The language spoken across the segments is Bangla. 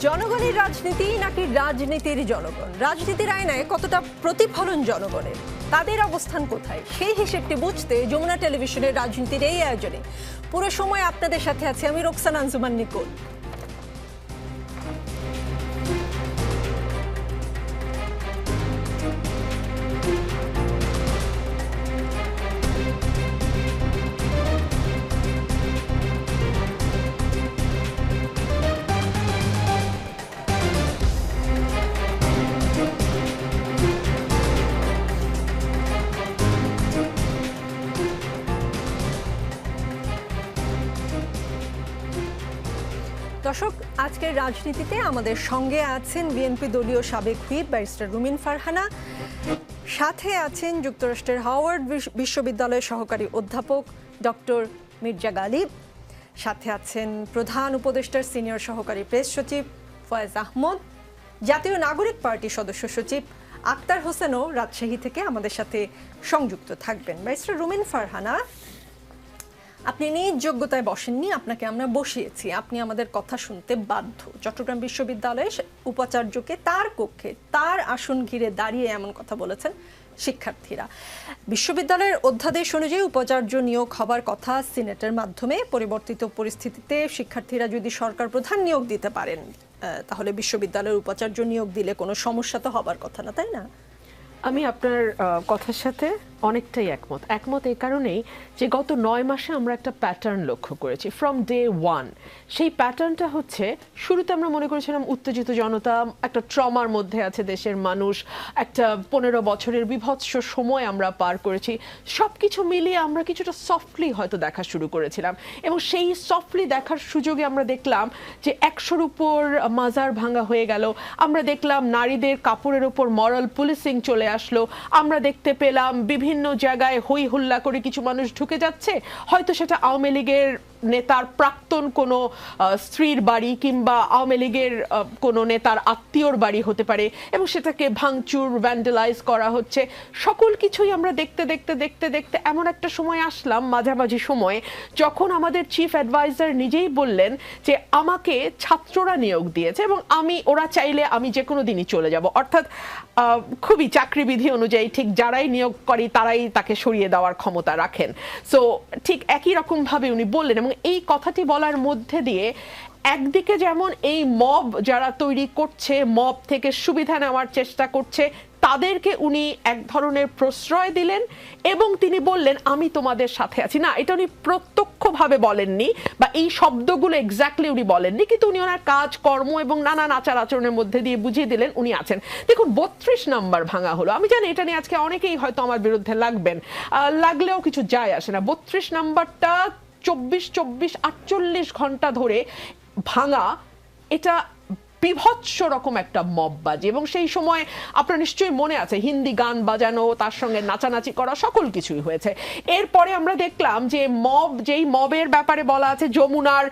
জনগণের রাজনীতি নাকি রাজনীতির জনগণ? রাজনীতির আয়নায় কতটা প্রতিফলন জনগণের, তাদের অবস্থান কোথায়, সেই হিসেবটি বুঝতে যমুনা টেলিভিশনের রাজনীতির এই আয়োজনে পুরো সময় আপনাদের সাথে আছি আমি রোকসানা আঞ্জুমান নিকোল। দর্শক, আজকের রাজনীতিতে আমাদের সঙ্গে আছেন বিএনপি দলীয় সাবেক হুইপ ব্যারিস্টার রুমিন ফারহানা, সাথে আছেন যুক্তরাষ্ট্রের হাওয়ার্ড বিশ্ববিদ্যালয়ের সহকারী অধ্যাপক ডক্টর মির্জা গালিব, সাথে আছেন প্রধান উপদেষ্টার সিনিয়র সহকারী প্রেস সচিব ফয়েজ আহমদ, জাতীয় নাগরিক পার্টির সদস্য সচিব আক্তার হোসেনও রাজশাহী থেকে আমাদের সাথে সংযুক্ত থাকবেন। ব্যারিস্টার রুমিন ফারহানা, আপনি নিজ যোগ্যতায় বসেননি, আপনাকে আমরা বসিয়েছি, আপনি আমাদের কথা শুনতে বাধ্য। চট্টগ্রাম বিশ্ববিদ্যালয়ে উপাচার্যকে তার কক্ষে তার আসন ঘিরে দাঁড়িয়ে এমন কথা বলেছেন শিক্ষার্থীরা। বিশ্ববিদ্যালয়ের অধ্যাদেশ অনুযায়ী উপাচার্য নিয়োগ হবার কথা সিনেটের মাধ্যমে। পরিবর্তিত পরিস্থিতিতে শিক্ষার্থীরা যদি সরকার প্রধান নিয়োগ দিতে পারেন, তাহলে বিশ্ববিদ্যালয়ের উপাচার্য নিয়োগ দিলে কোনো সমস্যা তো হবার কথা না, তাই না? আমি আপনার কথার সাথে অনেকটাই একমত এই কারণেই যে গত 9 মাসে আমরা একটা প্যাটার্ন লক্ষ্য করেছি ফ্রম ডে ওয়ান। সেই প্যাটার্নটা হচ্ছে, শুরুতে আমরা মনে করেছিলাম উত্তেজিত জনতা, একটা ট্রমার মধ্যে আছে দেশের মানুষ, একটা 15 বছরের বিভৎস সময় আমরা পার করেছি। সব কিছু মিলিয়ে আমরা কিছুটা সফটলি হয়তো দেখা শুরু করেছিলাম, এবং সেই সফটলি দেখার সুযোগে আমরা দেখলাম যে 100-র উপর মাজার ভাঙা হয়ে গেল। আমরা দেখলাম নারীদের কাপড়ের উপর মরাল পুলিশিং চলে আসলো। আমরা দেখতে পেলাম বিভিন্ন জায়গায় হই হুল্লা করে কিছু মানুষ ঢুকে যাচ্ছে, হয়তো সেটা আওয়ামী লীগের নেতার প্রাক্তন কোনো স্ত্রীর বাড়ি কিংবা আওয়ামী লীগের কোনো নেতার আত্মীয়র বাড়ি হতে পারে, এবং সেটাকে ভাঙচুর ভ্যান্ডালাইজ করা হচ্ছে। সকল কিছুই আমরা দেখতে দেখতে দেখতে দেখতে এমন একটা সময় আসলাম, মাঝামাঝি সময়ে, যখন আমাদের চিফ অ্যাডভাইজার নিজেই বললেন যে আমাকে ছাত্ররা নিয়োগ দিয়েছে এবং ওরা চাইলে আমি যে কোনো দিনই চলে যাব। অর্থাৎ খুবই চাকরিবিধি অনুযায়ী ঠিক যারাই নিয়োগ করে তারাই তাকে সরিয়ে দেওয়ার ক্ষমতা রাখেন। সো ঠিক একই রকমভাবে উনি বললেন, এবং এই কথাটি বলার মধ্যে দিয়ে একদিকে যেমন এই মব যারা তৈরি করছে, মব থেকে সুবিধা নেওয়ার চেষ্টা করছে, তাদেরকে উনি এক ধরনের প্রশ্রয় দিলেন এবং তিনি বললেন আমি তোমাদের সাথে আছি। না, এটা উনি প্রত্যক্ষভাবে বলেননি বা এই শব্দগুলো এক্স্যাক্টলি উনি বলেননি, কিন্তু উনি ওনার কাজ কর্ম এবং নানান আচার আচরণের মধ্যে দিয়ে বুঝিয়ে দিলেন উনি আছেন। দেখুন, 32 নাম্বার ভাঙা হলো। আমি জানি এটা নিয়ে আজকে অনেকেই হয়তো আমার বিরুদ্ধে লাগলেও কিছু যায় আসে না। 32 নাম্বারটা 24-48 ঘন্টা ধরে ভাঙা, এটা বিভৎস রকম একটা মববাজি। এবং সেই সময় আপনার নিশ্চয়ই মনে আছে হিন্দি গান বাজানো, তার সঙ্গে নাচানাচি করা, সকল কিছুই হয়েছে। এরপরে আমরা দেখলাম যে যেই মবের ব্যাপারে বলা আছে যমুনার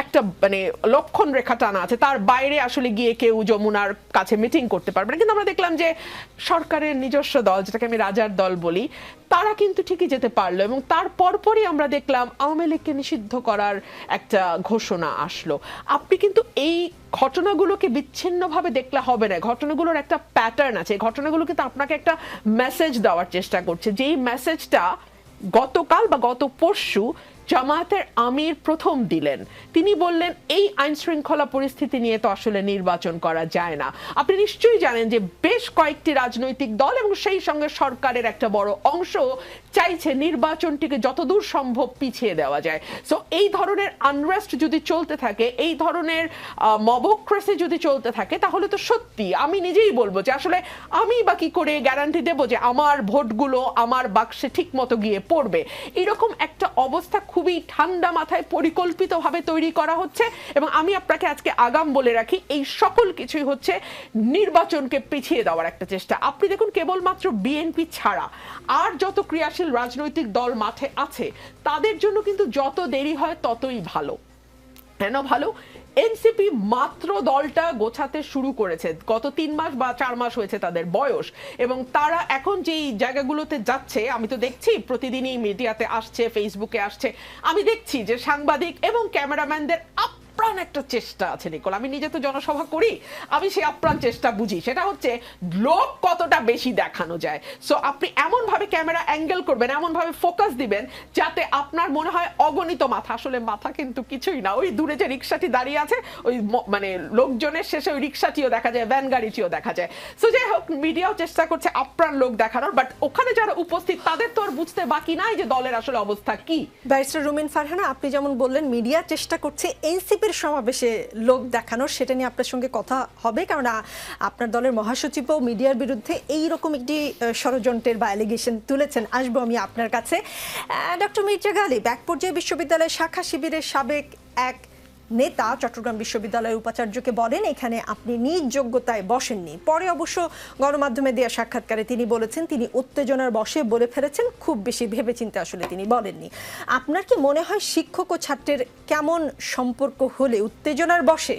একটা মানে লক্ষণ রেখা টানা আছে, তার বাইরে আসলে গিয়ে কেউ যমুনার কাছে মিটিং করতে পারবে না। কিন্তু আমরা দেখলাম যে সরকারের নিজস্ব দল, যেটাকে আমি রাজার দল বলি, তারা কিন্তু ঠিকই যেতে পারলো, এবং তার পরপরই আমরা দেখলাম আওয়ামী লীগকে নিষিদ্ধ করার একটা ঘোষণা আসলো। আপনি কিন্তু এই ঘটনাগুলোকে বিচ্ছিন্নভাবে দেখলে হবে না, ঘটনাগুলোর একটা প্যাটার্ন আছে। ঘটনাগুলো কিন্তু আপনাকে একটা মেসেজ দেওয়ার চেষ্টা করছে, যেই মেসেজটা গতকাল বা গত পরশু জামায়াতের আমির প্রথম দিলেন। তিনি বললেন এই আইন শৃঙ্খলা পরিস্থিতি নিয়ে তো আসলে নির্বাচন করা যায় না। আপনি নিশ্চয়ই জানেন যে বেশ কয়েকটি রাজনৈতিক দল এবং সেই সঙ্গে সরকারের একটা বড় অংশ চাইছে নির্বাচনটিকে যতদূর সম্ভব পিছিয়ে দেওয়া যায়। সো এই ধরনের আনরেস্ট যদি চলতে থাকে, এই ধরনের মবক্রেসি যদি চলতে থাকে, তাহলে তো সত্যি আমি নিজেই বলবো যে আসলে আমি বা কি করে গ্যারান্টি দেবো যে আমার ভোটগুলো আমার বাক্সে ঠিক মতো গিয়ে পড়বে। এরকম একটা অবস্থা খুবই ঠান্ডা মাথায় পরিকল্পিতভাবে তৈরি করা হচ্ছে, এবং আমি আপনাকে আজকে আগাম বলে রাখি এই সকল কিছুই হচ্ছে নির্বাচনকে পিছিয়ে দেওয়ার একটা চেষ্টা। আপনি দেখুন, কেবলমাত্র বিএনপি ছাড়া আর যত ক্রিয়াশীল রাজনৈতিক দল মাঠে আছে তাদের জন্য কিন্তু যত দেরি হয় ততই ভালো। কেন ভালো? এনসিপি মাত্র দলটা গোছাতে শুরু করেছে, গত 3 মাস বা 4 মাস হয়েছে তাদের বয়স, এবং তারা এখন যেই জায়গাগুলোতে যাচ্ছে, আমি তো দেখছি প্রতিদিনই মিডিয়াতে আসছে, ফেসবুকে আসছে, আমি দেখছি যে সাংবাদিক এবং ক্যামেরাম্যানদের আপ্রাণ একটা চেষ্টা আছে নিকোল, আমি নিজে তো জনসভা করি, আমি সেই আপ্রাণ চেষ্টা বুঝি, সেটা হচ্ছে লোক কতটা বেশি দেখানো যায়। সো আপনি এমন ভাবে ক্যামেরা অ্যাঙ্গেল করবেন, এমন ভাবে ফোকাস দিবেন যাতে আপনার মনে হয় অগণিত মাথা, আসলে মাথা কিন্তু কিছুই না, ওই দূরে যে রিক্সাটি দাঁড়িয়ে আছে ওই মানে লোকজনের শেষে ওই রিক্সাটিও দেখা যায়, ভ্যান গাড়িটিও দেখা যায়। সো যাই হোক, মিডিয়াও চেষ্টা করছে আপ্রাণ লোক দেখানোর, বাট ওখানে যারা উপস্থিত তাদের তো আর বুঝতে বাকি নাই যে দলের আসলে অবস্থা কি। ব্যারিস্টার রুমিন ফারহানা, আপনি যেমন বললেন মিডিয়া চেষ্টা করছে এনসিপির সমাবেশে লোক দেখানোর, সেটা নিয়ে আপনার সঙ্গে কথা হবে, কারণ আপনার দলের মহাসচিবও মিডিয়ার বিরুদ্ধে এইরকম একটি ষড়যন্ত্রের বা অ্যালিগেশন তুলেছেন। আসবো আমি আপনার কাছে। ডক্টর মির্জা গালিব, এক পর্যায়ে বিশ্ববিদ্যালয়ের শাখা শিবিরের সাবেক এক নেতা চট্টগ্রাম বিশ্ববিদ্যালয়ের উপাচার্যকে বলেন এখানে আপনি নিজ যোগ্যতায় বসেননি। পরে অবশ্য গণমাধ্যমে দেওয়া সাক্ষাৎকারে তিনি বলেছেন তিনি উত্তেজনার বশে বলে ফেলেছেন, খুব বেশি ভেবেচিন্তে আসলে তিনি বলেননি। আপনার কি মনে হয় শিক্ষক ও ছাত্রের কেমন সম্পর্ক হলে উত্তেজনার বশে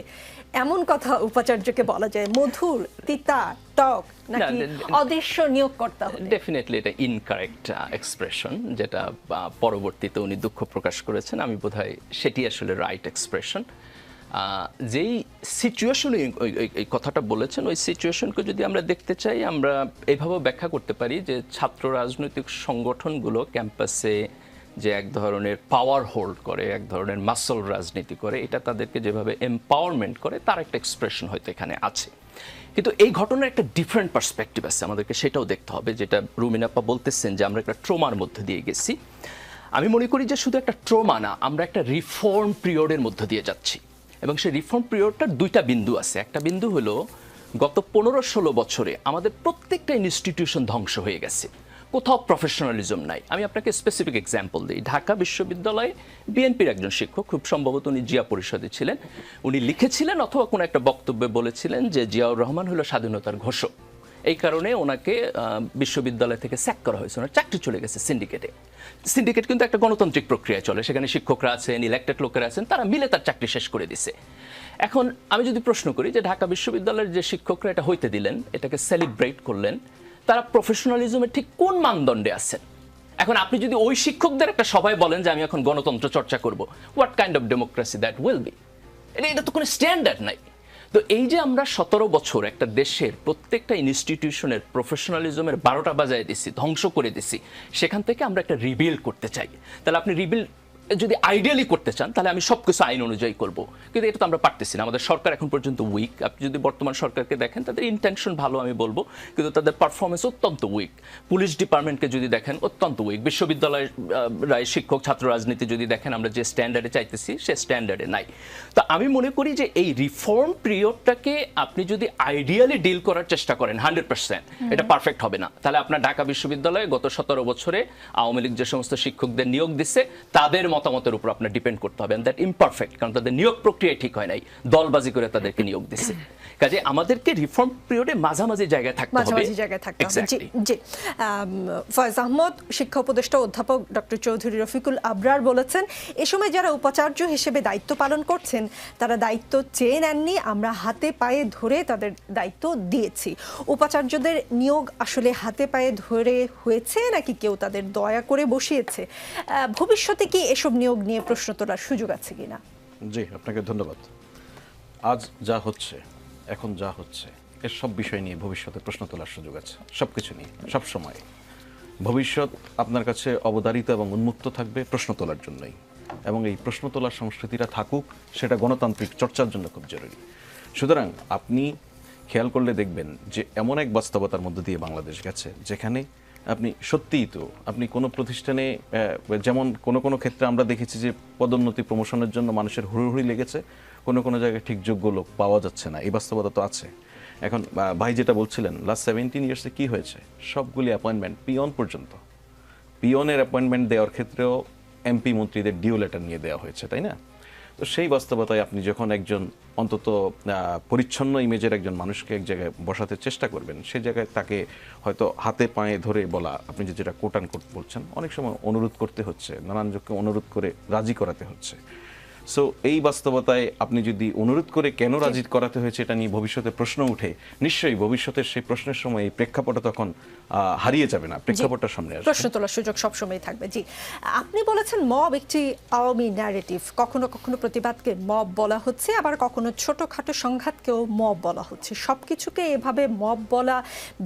এমন কথা উপাচার্যকে বলা যায়? মধুর, তিতা, টক নাকি অদৃশ্য নিয়োগকর্তা? ডেফিনেটলি এটা ইনকারেক্ট এক্সপ্রেশন, যেটা পরবর্তীতে উনি দুঃখ প্রকাশ করেছেন। আমি বোধহয় সেটি আসলে রাইট এক্সপ্রেশন। যেই সিচুয়েশনে এই কথাটা বলেছেন, ওই সিচুয়েশনকে যদি আমরা দেখতে চাই, আমরা এইভাবে ব্যাখ্যা করতে পারি যে ছাত্র রাজনৈতিক সংগঠনগুলো ক্যাম্পাসে যে এক ধরনের পাওয়ার হোল্ড করে, এক ধরনের মাসল রাজনীতি করে, এটা তাদেরকে যেভাবে এম্পাওয়ারমেন্ট করে তার একটা এক্সপ্রেশন হয়তো এখানে আছে। কিন্তু এই ঘটনার একটা ডিফারেন্ট পার্সপেক্টিভ আছে, আমাদেরকে সেটাও দেখতে হবে। যেটা রুমিন আপা বলতেছেন যে আমরা একটা ট্রমার মধ্যে দিয়ে গেছি, আমি মনে করি যে শুধু একটা ট্রমা না, আমরা একটা রিফর্ম পিরিয়ডের মধ্যে দিয়ে যাচ্ছি। এবং সেই রিফর্ম পিরিয়ডটার দুইটা বিন্দু আছে। একটা বিন্দু হলো গত 15-16 বছরে আমাদের প্রত্যেকটা ইনস্টিটিউশন ধ্বংস হয়ে গেছে, কোথাও প্রফেশনালিজম নাই। আমি আপনাকে স্পেসিফিক এক্সাম্পল দিই। ঢাকা বিশ্ববিদ্যালয়ে বিএনপির একজন শিক্ষক, খুব সম্ভবত উনি জিয়া পরিষদে ছিলেন, উনি লিখেছিলেন অথবা কোনো একটা বক্তব্যে বলেছিলেন যে জিয়াউর রহমান হলো স্বাধীনতার ঘোষক। এই কারণে ওনাকে বিশ্ববিদ্যালয় থেকে স্যাক করা হয়েছে, ওনার চাকরি চলে গেছে সিন্ডিকেটে। সিন্ডিকেট কিন্তু একটা গণতান্ত্রিক প্রক্রিয়ায় চলে, সেখানে শিক্ষকরা আছেন, ইলেক্টেড লোকেরা আছেন, তারা মিলে তার চাকরি শেষ করে দিছে। এখন আমি যদি প্রশ্ন করি যে ঢাকা বিশ্ববিদ্যালয়ের যে শিক্ষকরা এটা হইতে দিলেন, এটাকে সেলিব্রেট করলেন, তারা প্রফেশনালিজমের ঠিক কোন মানদণ্ডে আছেন? এখন আপনি যদি ওই শিক্ষকদের একটা সবাই বলেন যে আমি এখন গণতন্ত্র চর্চা করব, what kind of democracy that will be? এটা তো কোনো স্ট্যান্ডার্ড নাই। তো এই যে আমরা 17 বছর একটা দেশের প্রত্যেকটা ইনস্টিটিউশনের প্রফেশনালিজমের 12টা বাজায় দিছি, ধ্বংস করে দিছি, সেখান থেকে আমরা একটা রিবিল্ড করতে চাই। তাহলে আপনি রিবিল্ড যদি আইডিয়ালি করতে চান তাহলে আমি সবকিছু আইন অনুযায়ী করব, কিন্তু এটা তো আমরা পারতেছি না। আমাদের সরকার এখন পর্যন্ত উইক। আপনি যদি বর্তমান সরকারকে দেখেন, তাদের ইন্টেনশন ভালো আমি বলবো, কিন্তু তাদের পারফরমেন্স অত্যন্ত উইক। পুলিশ ডিপার্টমেন্টকে যদি দেখেন, অত্যন্ত উইক। বিশ্ববিদ্যালয়ের শিক্ষক ছাত্র রাজনীতি যদি দেখেন, আমরা যে স্ট্যান্ডার্ডে চাইতেছি সে স্ট্যান্ডার্ডে নাই। তো আমি মনে করি যে এই রিফর্ম পিরিয়ডটাকে আপনি যদি আইডিয়ালি ডিল করার চেষ্টা করেন 100%, এটা পারফেক্ট হবে না। তাহলে আপনার ঢাকা বিশ্ববিদ্যালয়ে গত 17 বছরে আওয়ামী লীগ যে সমস্ত শিক্ষকদের নিয়োগ দিচ্ছে তাদের মতামতের উপর আপনার ডিপেন্ড করতে হবে, দ্যাট ইমপারফেক্ট, কারণ তাদের নিয়োগ প্রক্রিয়া ঠিক হয় নাই, দলবাজি করে তাদেরকে নিয়োগ দিচ্ছে। কাজে আমাদেরকে রিফর্ম পিরিয়ডে মাঝামাঝি জায়গায় থাকতে হবে। জি, ফয়েজ আহমদ, শিক্ষা উপদেষ্টা অধ্যাপক ডক্টর চৌধুরী রফিকুল আবরার বলেছেন এ সময় যারা উপাচার্য হিসেবে দায়িত্ব পালন করছেন তারা দায়িত্ব চেয়ে নেননি, আমরা হাতে পায়ে ধরে তাদের দায়িত্ব দিয়েছি। উপাচার্যদের নিয়োগ আসলে হাতে পায়ে ধরে হয়েছে নাকি কেউ তাদের দয়া করে বসিয়েছে? ভবিষ্যতে কি এসব নিয়োগ নিয়ে প্রশ্ন তোলার সুযোগ আছে কিনা? জি, আপনাকে ধন্যবাদ। আজ যা হচ্ছে, এখন যা হচ্ছে, এর সব বিষয় নিয়ে ভবিষ্যতে প্রশ্ন তোলার সুযোগ আছে, সব কিছু নিয়ে সব সময়। ভবিষ্যৎ আপনার কাছে অবধারিত এবং উন্মুক্ত থাকবে প্রশ্ন তোলার জন্যই, এবং এই প্রশ্ন তোলার সংস্কৃতিটা থাকুক, সেটা গণতান্ত্রিক চর্চার জন্য খুব জরুরি। সুতরাং আপনি খেয়াল করলে দেখবেন যে এমন এক বাস্তবতার মধ্যে দিয়ে বাংলাদেশ গেছে যেখানে আপনি সত্যিই তো আপনি কোনো প্রতিষ্ঠানে, যেমন কোনো ক্ষেত্রে আমরা দেখেছি যে পদোন্নতি প্রমোশনের জন্য মানুষের হুড়োহুড়ি লেগেছে, কোনো জায়গায় ঠিক যোগ্য লোক পাওয়া যাচ্ছে না, এই বাস্তবতা তো আছে। এখন ভাই যেটা বলছিলেন, লাস্ট 17 ইয়ার্সে কী হয়েছে, সবগুলি অ্যাপয়েন্টমেন্ট পিয়ন পর্যন্ত, পিয়নের অ্যাপয়েন্টমেন্ট দেওয়ার ক্ষেত্রেও এমপি মন্ত্রীদের ডিও লেটার নিয়ে দেওয়া হয়েছে, তাই না? তো সেই বাস্তবতায় আপনি যখন একজন অন্তত পরিচ্ছন্ন ইমেজের একজন মানুষকে এক জায়গায় বসাতে চেষ্টা করবেন, সে জায়গায় তাকে হয়তো হাতে পায়ে ধরে বলা, আপনি যেটা কোট অ্যান্ড কোট বলছেন, অনেক সময় অনুরোধ করতে হচ্ছে, নানান লোককে অনুরোধ করে রাজি করাতে হচ্ছে। সো এই বাস্তবতায় আপনি যদি অনুরোধ করে কেন রাজি করাতে হয়েছে এটা নিয়ে ভবিষ্যতে প্রশ্ন উঠে, নিশ্চয়ই ভবিষ্যতের সেই প্রশ্নের সময় এই প্রেক্ষাপটটা তখন হারিয়ে যাবে না, প্রেক্ষাপটটা সামনে আসবে। প্রশ্ন তোলার সুযোগ সবসময় থাকবে। জি, আপনি বলেছেন মব একটি আওয়ামী ন্যারেটিভ, কখনো কখনো প্রতিবাদকে মব বলা হচ্ছে, আবার কখনো ছোটখাটো সংঘাতকেও মব বলা হচ্ছে। সবকিছুকে এভাবে মব বলা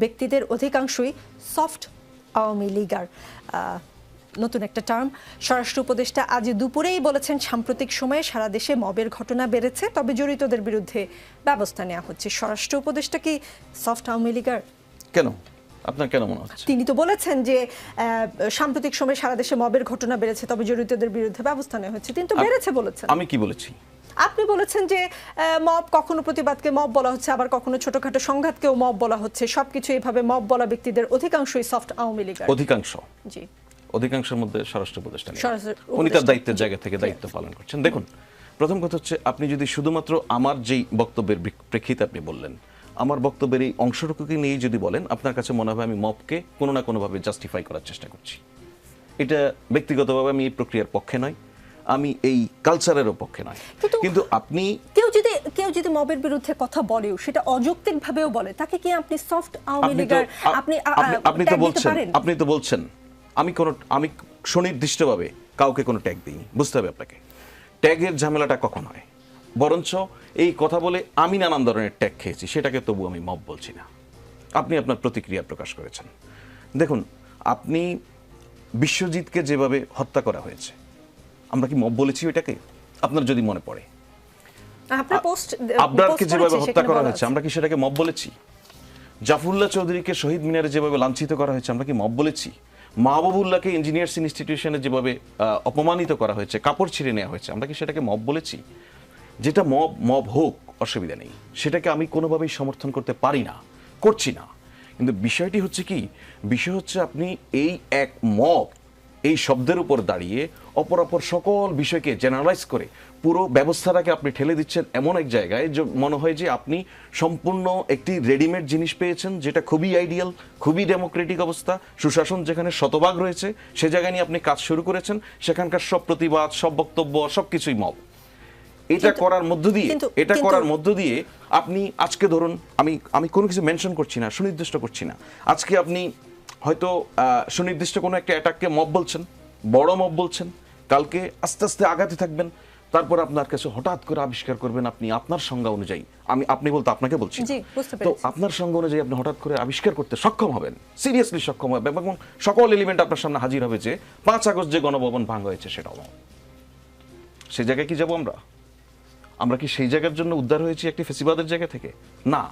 ব্যক্তিদের অধিকাংশই সফট আওয়ামী লীগার। নতুন একটা টার্ম। স্বরাষ্ট্র উপদেষ্টা আজ দুপুরেই বলেছেন সাম্প্রতিক সময়ে সারা দেশে মবের ঘটনা বেড়েছে, তবে জড়িতদের বিরুদ্ধে ব্যবস্থা নেওয়া হচ্ছে। স্বরাষ্ট্র উপদেষ্টা কি সফট আওয়ামী লীগার? কেন, আপনার কেন মনে হচ্ছে? তিনি তো বলেছেন যে সাম্প্রতিক সময়ে সারা দেশে মবের ঘটনা বেড়েছে, তবে জড়িতদের বিরুদ্ধে ব্যবস্থা নেওয়া হচ্ছে। তিনি তো বেড়েছে বলেছেন। আমি কি বলেছি? আপনি বলেছেন যে মব কখনো প্রতিবাদকে মব বলা হচ্ছে, আবার কখনো ছোটখাটো সংঘাতকেও মব বলা হচ্ছে। সবকিছু এইভাবে মব বলা ব্যক্তিদের অধিকাংশই সফট আওয়ামী লীগার। অধিকাংশ, জি, অধিকাংশের মধ্যে স্বরাষ্ট্র উপদেষ্টা নেই। স্বরাষ্ট্র উনি তার উপদেষ্টা, দায়িত্বের জায়গা থেকে দায়িত্ব পালন করছেন। দেখুন, প্রথম কথা হচ্ছে আপনি যদি শুধুমাত্র আমার যেই বক্তব্যের প্রেক্ষিতে আপনি বললেন, আমার বক্তব্যের এই অংশটুকুকে নিয়ে যদি বলেন, আপনার কাছে মনে হবে আমি মবকে কোনো না কোনোভাবে জাস্টিফাই করার চেষ্টা করছি। এটা ব্যক্তিগতভাবে আমি এই প্রক্রিয়ার পক্ষে নয়, আমি এই কালচারেরও পক্ষে নয়। কিন্তু আপনি কেউ যদি মবের বিরুদ্ধে কথা বলেও সেটা অযৌক্তিক ভাবেও বলে, তাকে কি আপনি সফট আওয়ামী লীগার আপনি তো বলছেন আমি সুনির্দিষ্টভাবে কাউকে কোনো ট্যাগ দিইনি। বুঝতে হবে আপনাকে, ট্যাগের ঝামেলাটা কখন হয়, বরঞ্চ এই কথা বলে আমি নানান ধরনের ট্যাগ খেয়েছি, সেটাকে তবু আমি মব বলছি না। আপনি আপনার প্রতিক্রিয়া প্রকাশ করেছেন। দেখুন, আপনি বিশ্বজিৎকে যেভাবে হত্যা করা হয়েছে, আমরা কি মব বলেছি ওইটাকে? আপনার যদি মনে পড়ে, আবরারকে যেভাবে হত্যা করা হয়েছে, আমরা কি সেটাকে মব বলেছি? জাফরুল্লাহ চৌধুরীকে শহীদ মিনারে যেভাবে লাঞ্ছিত করা হয়েছে, আমরা কি মব বলেছি? মাহবুবুল্লাহকে ইঞ্জিনিয়ার্স ইনস্টিটিউশনে যেভাবে অপমানিত করা হয়েছে, কাপড় ছিঁড়ে নেওয়া হয়েছে, আমরা কি সেটাকে মব বলেছি? যেটা মব হোক, অসুবিধা নেই, সেটাকে আমি কোনোভাবেই সমর্থন করতে পারি না, করছি না। কিন্তু বিষয়টি হচ্ছে কি, বিষয় হচ্ছে আপনি এই এক মব এই শব্দের উপর দাঁড়িয়ে অপরাপর সকল বিষয়কে জেনারেলাইজ করে পুরো ব্যবস্থাটাকে আপনি ঠেলে দিচ্ছেন এমন এক জায়গায় যে মনে হয় যে আপনি সম্পূর্ণ একটি রেডিমেড জিনিস পেয়েছেন, যেটা খুবই আইডিয়াল, খুবই ডেমোক্রেটিক অবস্থা, সুশাসন যেখানে শতভাগ রয়েছে, সে জায়গায় নিয়ে আপনি কাজ শুরু করেছেন। সেখানকার সব প্রতিবাদ, সব বক্তব্য, সবকিছুই মব। এটা করার মধ্য দিয়ে আপনি আজকে ধরুন, আমি কোনো কিছু মেনশন করছি না, সুনির্দিষ্ট করছি না, আজকে আপনি হয়তো সুনির্দিষ্ট কোনো একটা অ্যাটাককে মব বলছেন, বড় মব বলছেন, কালকে আস্তে আস্তে আগাতে থাকবেন, তারপর আপনার কাছে হঠাৎ করে আবিষ্কার করবেন আপনি আপনার সংজ্ঞা অনুযায়ী, আপনি বলতে আপনাকে বলছি, তো আপনার সংজ্ঞা অনুযায়ী আপনি হঠাৎ করে আবিষ্কার করতে সক্ষম হবেন, সিরিয়াসলি সক্ষম হবেন, এবং সকল এলিমেন্ট আপনার সামনে হাজির হবে যে 5 আগস্ট যে গণভবন ভাঙা হয়েছে সেটাও মব। সেই জায়গায় কি যাবো আমরা কি সেই জায়গার জন্য উদ্ধার হয়েছি একটি ফেসিবাদের জায়গা থেকে? না।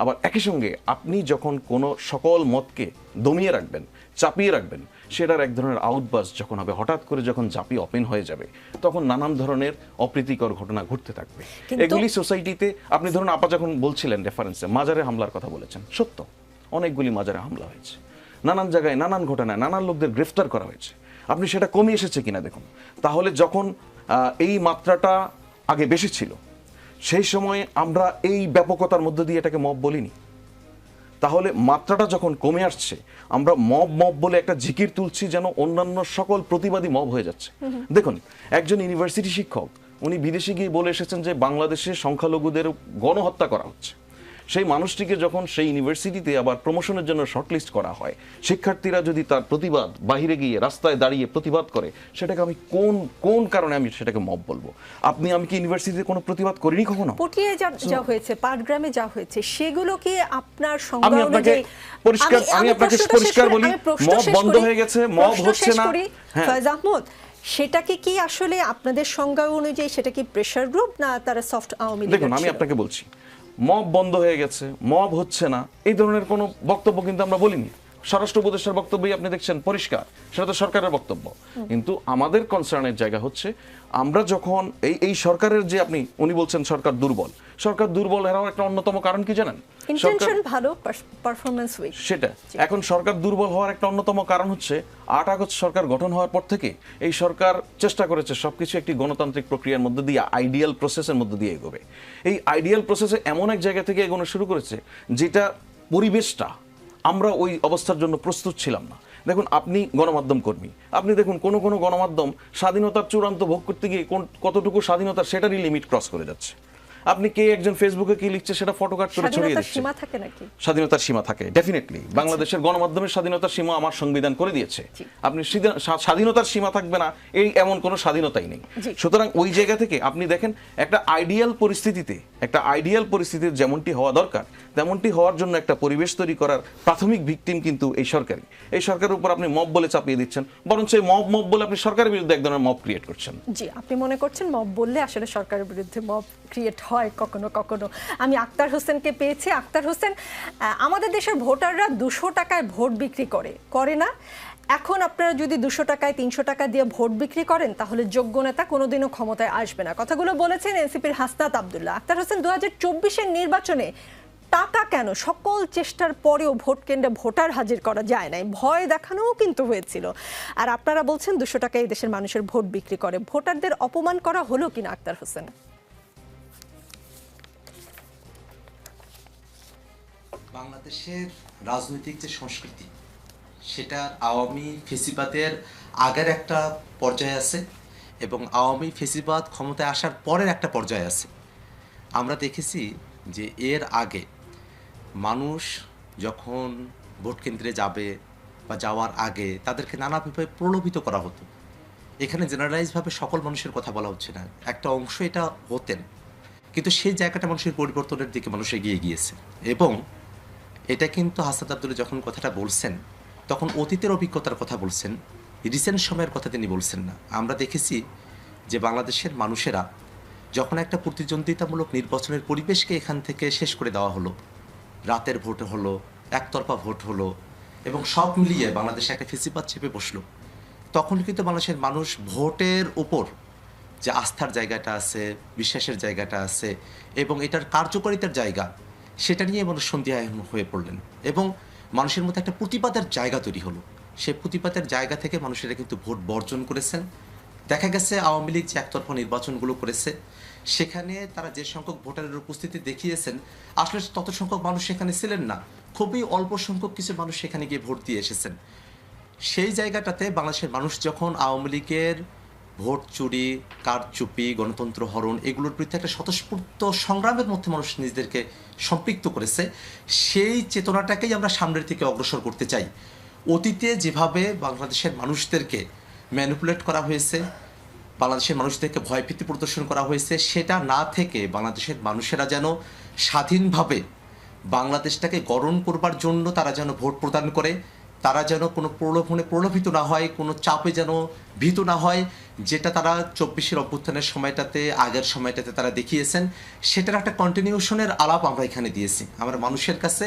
আবার একই সঙ্গে আপনি যখন কোনো সকল মতকে দমিয়ে রাখবেন, চাপিয়ে রাখবেন, সেটার এক ধরনের আউটবাস যখন হবে, হঠাৎ করে যখন জাপি ওপেন হয়ে যাবে, তখন নানান ধরনের অপ্রীতিকর ঘটনা ঘটতে থাকবে। এগুলি সোসাইটিতে, আপনি ধরুন আপা যখন বলছিলেন রেফারেন্সে মাজারে হামলার কথা বলেছেন, সত্য, অনেকগুলি মাজারে হামলা হয়েছে, নানান জায়গায় নানান ঘটনায় নানান লোকদের গ্রেফতার করা হয়েছে। আপনি সেটা কমে এসেছে কিনা দেখুন। তাহলে যখন এই মাত্রাটা আগে বেশি ছিল, সেই সময়ে আমরা এই ব্যাপকতার মধ্য দিয়ে এটাকে মব বলিনি। তাহলে মাত্রাটা যখন কমে আসছে, আমরা মব বলে একটা জিকির তুলছি, যেন অন্যান্য সকল প্রতিবাদী মব হয়ে যাচ্ছে। দেখুন, একজন ইউনিভার্সিটি শিক্ষক, উনি বিদেশে গিয়ে বলে এসেছেন যে বাংলাদেশে সংখ্যালঘুদের গণহত্যা করা হচ্ছে। সেই মানুষটিকে যখন সেই ইউনিভার্সিটিতে আবার প্রমোশনের জন্য শর্টলিস্ট করা হয়, শিক্ষার্থীরা যদি তার প্রতিবাদ বাহিরে গিয়ে রাস্তায় দাঁড়িয়ে প্রতিবাদ করে, সেটাকে আমি কোন কারণে আমি সেটাকে মব বলবো? আমি কি ইউনিভার্সিটিতে কোনো প্রতিবাদ করিনি কখনো? পটিয়ে যা হয়েছে, পাটগ্রামে যা হয়েছে, সেগুলো কি আপনার সংজ্ঞা অনুযায়ী? আমি আপনাকে পরিষ্কার বলি, মব বন্ধ হয়ে গেছে, মব হচ্ছে না। ফয়েজ আহমদ, সেটাকে কি আসলে আপনাদের সংজ্ঞা অনুযায়ী সেটা কি প্রেসার গ্রুপ, না তারা সফট আওয়ামী লীগ? দেখুন, আমি আপনাকে বলছি, মব বন্ধ হয়ে গেছে, মব হচ্ছে না, এই ধরনের কোনো বক্তব্য কিন্তু আমরা বলিনি। স্বরাষ্ট্র উপদেষ্টার বক্তব্যই আপনি দেখছেন পরিষ্কার, সেটা তো সরকারের বক্তব্য। কিন্তু আমাদের কনসার্নের জায়গা হচ্ছে, আমরা যখন এই সরকারের যে উনি বলছেন সরকার দুর্বল এরাও একটা অন্যতম কারণ কি জানেন? ইন্টেনশন ভালো, পারফরম্যান্স উইক। সেটা এখন সরকার দুর্বল হওয়ার একটা অন্যতম কারণ হচ্ছে 8 আগস্ট সরকার গঠন হওয়ার পর থেকে এই সরকার চেষ্টা করেছে সবকিছু একটি গণতান্ত্রিক প্রক্রিয়ার মধ্যে দিয়ে, আইডিয়াল প্রসেসের মধ্যে দিয়ে এগোবে। এই আইডিয়াল প্রসেসে এমন এক জায়গা থেকে এগোনো শুরু করেছে যেটা পরিবেশটা আমরা ওই অবস্থার জন্য প্রস্তুত ছিলাম না। দেখুন আপনি গণমাধ্যম কর্মী, আপনি দেখুন কোন কোন গণমাধ্যম স্বাধীনতার চূড়ান্ত ভোগ করতে গিয়ে কতটুকু স্বাধীনতা সেটারই লিমিট ক্রস করে যাচ্ছে। আপনি কে একজন ফেসবুকে কি লিখছে সেটা ফটোকাট করে ছড়িয়ে স্বাধীনতার দিচ্ছে। সীমা থাকে নাকি? স্বাধীনতার সীমা থাকে ডেফিনেটলি। বাংলাদেশের গণমাধ্যমের স্বাধীনতার সীমা আমার সংবিধান করে দিয়েছে। আপনি স্বাধীনতার সীমা থাকবে না এই এমন কোনো স্বাধীনতাই নেই। সুতরাং ওই জায়গা থেকে আপনি দেখেন একটা আইডিয়াল পরিস্থিতির যেমনটি হওয়া দরকার তেমনটি হওয়ার জন্য একটা পরিবেশ তৈরি করার প্রাথমিক ভিকটিম কিন্তু এই সরকারই। এই সরকারের উপর আপনি মব বলে চাপিয়ে দিচ্ছেন, বরঞ্চ এই মব বলে আপনি সরকারের বিরুদ্ধে এক ধরনের মব ক্রিয়েট করছেন। জি, আপনি মনে করছেন মব বললে আসলে সরকারের বিরুদ্ধে মব ক্রিয়েট হয় কখনো কখনো। আমি আক্তার হোসেনকে পেয়েছি। আক্তার হোসেন, আমাদের দেশের ভোটাররা 200 টাকায় ভোট বিক্রি করে না? এখন আপনারা যদি 200 টাকায় 300 টাকা দিয়ে ভোট বিক্রি করেন তাহলে যোগ্য নেতা কোনোদিনও ক্ষমতায় আসবে না। কথাগুলো বলেছেন এনসিপির হাসনাত আব্দুল্লাহ। আক্তার হোসেন, 2024-এর নির্বাচনে টাকা কেন? সকল চেষ্টার পরেও ভোট কেন্দ্রে ভোটার হাজির করা যায় নাই, ভয় দেখানোও কিন্তু হয়েছিল। আর আপনারা বলছেন 200 টাকায় এই দেশের মানুষের ভোট বিক্রি করে। ভোটারদের অপমান করা হলো কিনা আক্তার হোসেন? বাংলাদেশের রাজনৈতিক যে সংস্কৃতি সেটার আওয়ামী ফেসিবাদের আগের একটা পর্যায়ে আছে এবং আওয়ামী ফেসিবাদ ক্ষমতায় আসার পরের একটা পর্যায়ে আছে। আমরা দেখেছি যে এর আগে মানুষ যখন ভোট কেন্দ্রে যাবে বা যাওয়ার আগে তাদেরকে নানাভাবে প্রলোভিত করা হতো। এখানে জেনারেলাইজভাবে সকল মানুষের কথা বলা হচ্ছে না, একটা অংশ এটা হতেন, কিন্তু সেই জায়গাটা মানুষের পরিবর্তনের দিকে মানুষ এগিয়ে গিয়েছে। এবং এটা কিন্তু হাসনাত আব্দুল্লাহ যখন কথাটা বলছেন তখন অতীতের অভিজ্ঞতার কথা বলছেন, রিসেন্ট সময়ের কথা তিনি বলছেন না। আমরা দেখেছি যে বাংলাদেশের মানুষেরা যখন একটা প্রতিদ্বন্দ্বিতামূলক নির্বাচনের পরিবেশকে এখান থেকে শেষ করে দেওয়া হলো, রাতের ভোট হলো, একতরফা ভোট হলো এবং সব মিলিয়ে বাংলাদেশে একটা ফেসিবাদ চেপে বসলো, তখন কিন্তু বাংলাদেশের মানুষ ভোটের উপর যে আস্থার জায়গাটা আছে, বিশ্বাসের জায়গাটা আছে এবং এটার কার্যকারিতার জায়গা, সেটা নিয়ে মানুষ সন্দিহান হয়ে পড়লেন এবং মানুষের মধ্যে একটা প্রতিবাদের জায়গা তৈরি হলো। সেই প্রতিবাদের জায়গা থেকে মানুষেরা কিন্তু ভোট বর্জন করেছেন। দেখা গেছে আওয়ামী লীগ যে একতরফা নির্বাচনগুলো করেছে সেখানে তারা যে সংখ্যক ভোটারের উপস্থিতি দেখিয়েছেন আসলে তত সংখ্যক মানুষ সেখানে ছিলেন না, খুবই অল্প সংখ্যক কিছু মানুষ সেখানে গিয়ে ভোট দিয়ে এসেছেন। সেই জায়গাটাতে বাংলাদেশের মানুষ যখন আওয়ামী লীগের ভোট চুরি, কারচুপি, গণতন্ত্র হরণ এগুলোর বিরুদ্ধে একটা স্বতঃস্ফূর্ত সংগ্রামের মধ্যে মানুষ নিজেদেরকে সম্পৃক্ত করেছে, সেই চেতনাটাকেই আমরা সামনের থেকে অগ্রসর করতে চাই। অতীতে যেভাবে বাংলাদেশের মানুষদেরকে ম্যানিপুলেট করা হয়েছে, বাংলাদেশের মানুষদেরকে ভয়ভীতি প্রদর্শন করা হয়েছে, সেটা না থেকে বাংলাদেশের মানুষেরা যেন স্বাধীনভাবে বাংলাদেশটাকে গঠন করবার জন্য তারা যেন ভোট প্রদান করে, তারা যেন কোনো প্রলোভনে প্রলোভিত না হয়, কোনো চাপে যেন ভীত না হয়, যেটা তারা 24-এর অভ্যুত্থানের সময়টাতে আগের সময়টাতে তারা দেখিয়েছেন, সেটার একটা কন্টিনিউশনের আলাপ আমরা এখানে দিয়েছি। আমরা মানুষের কাছে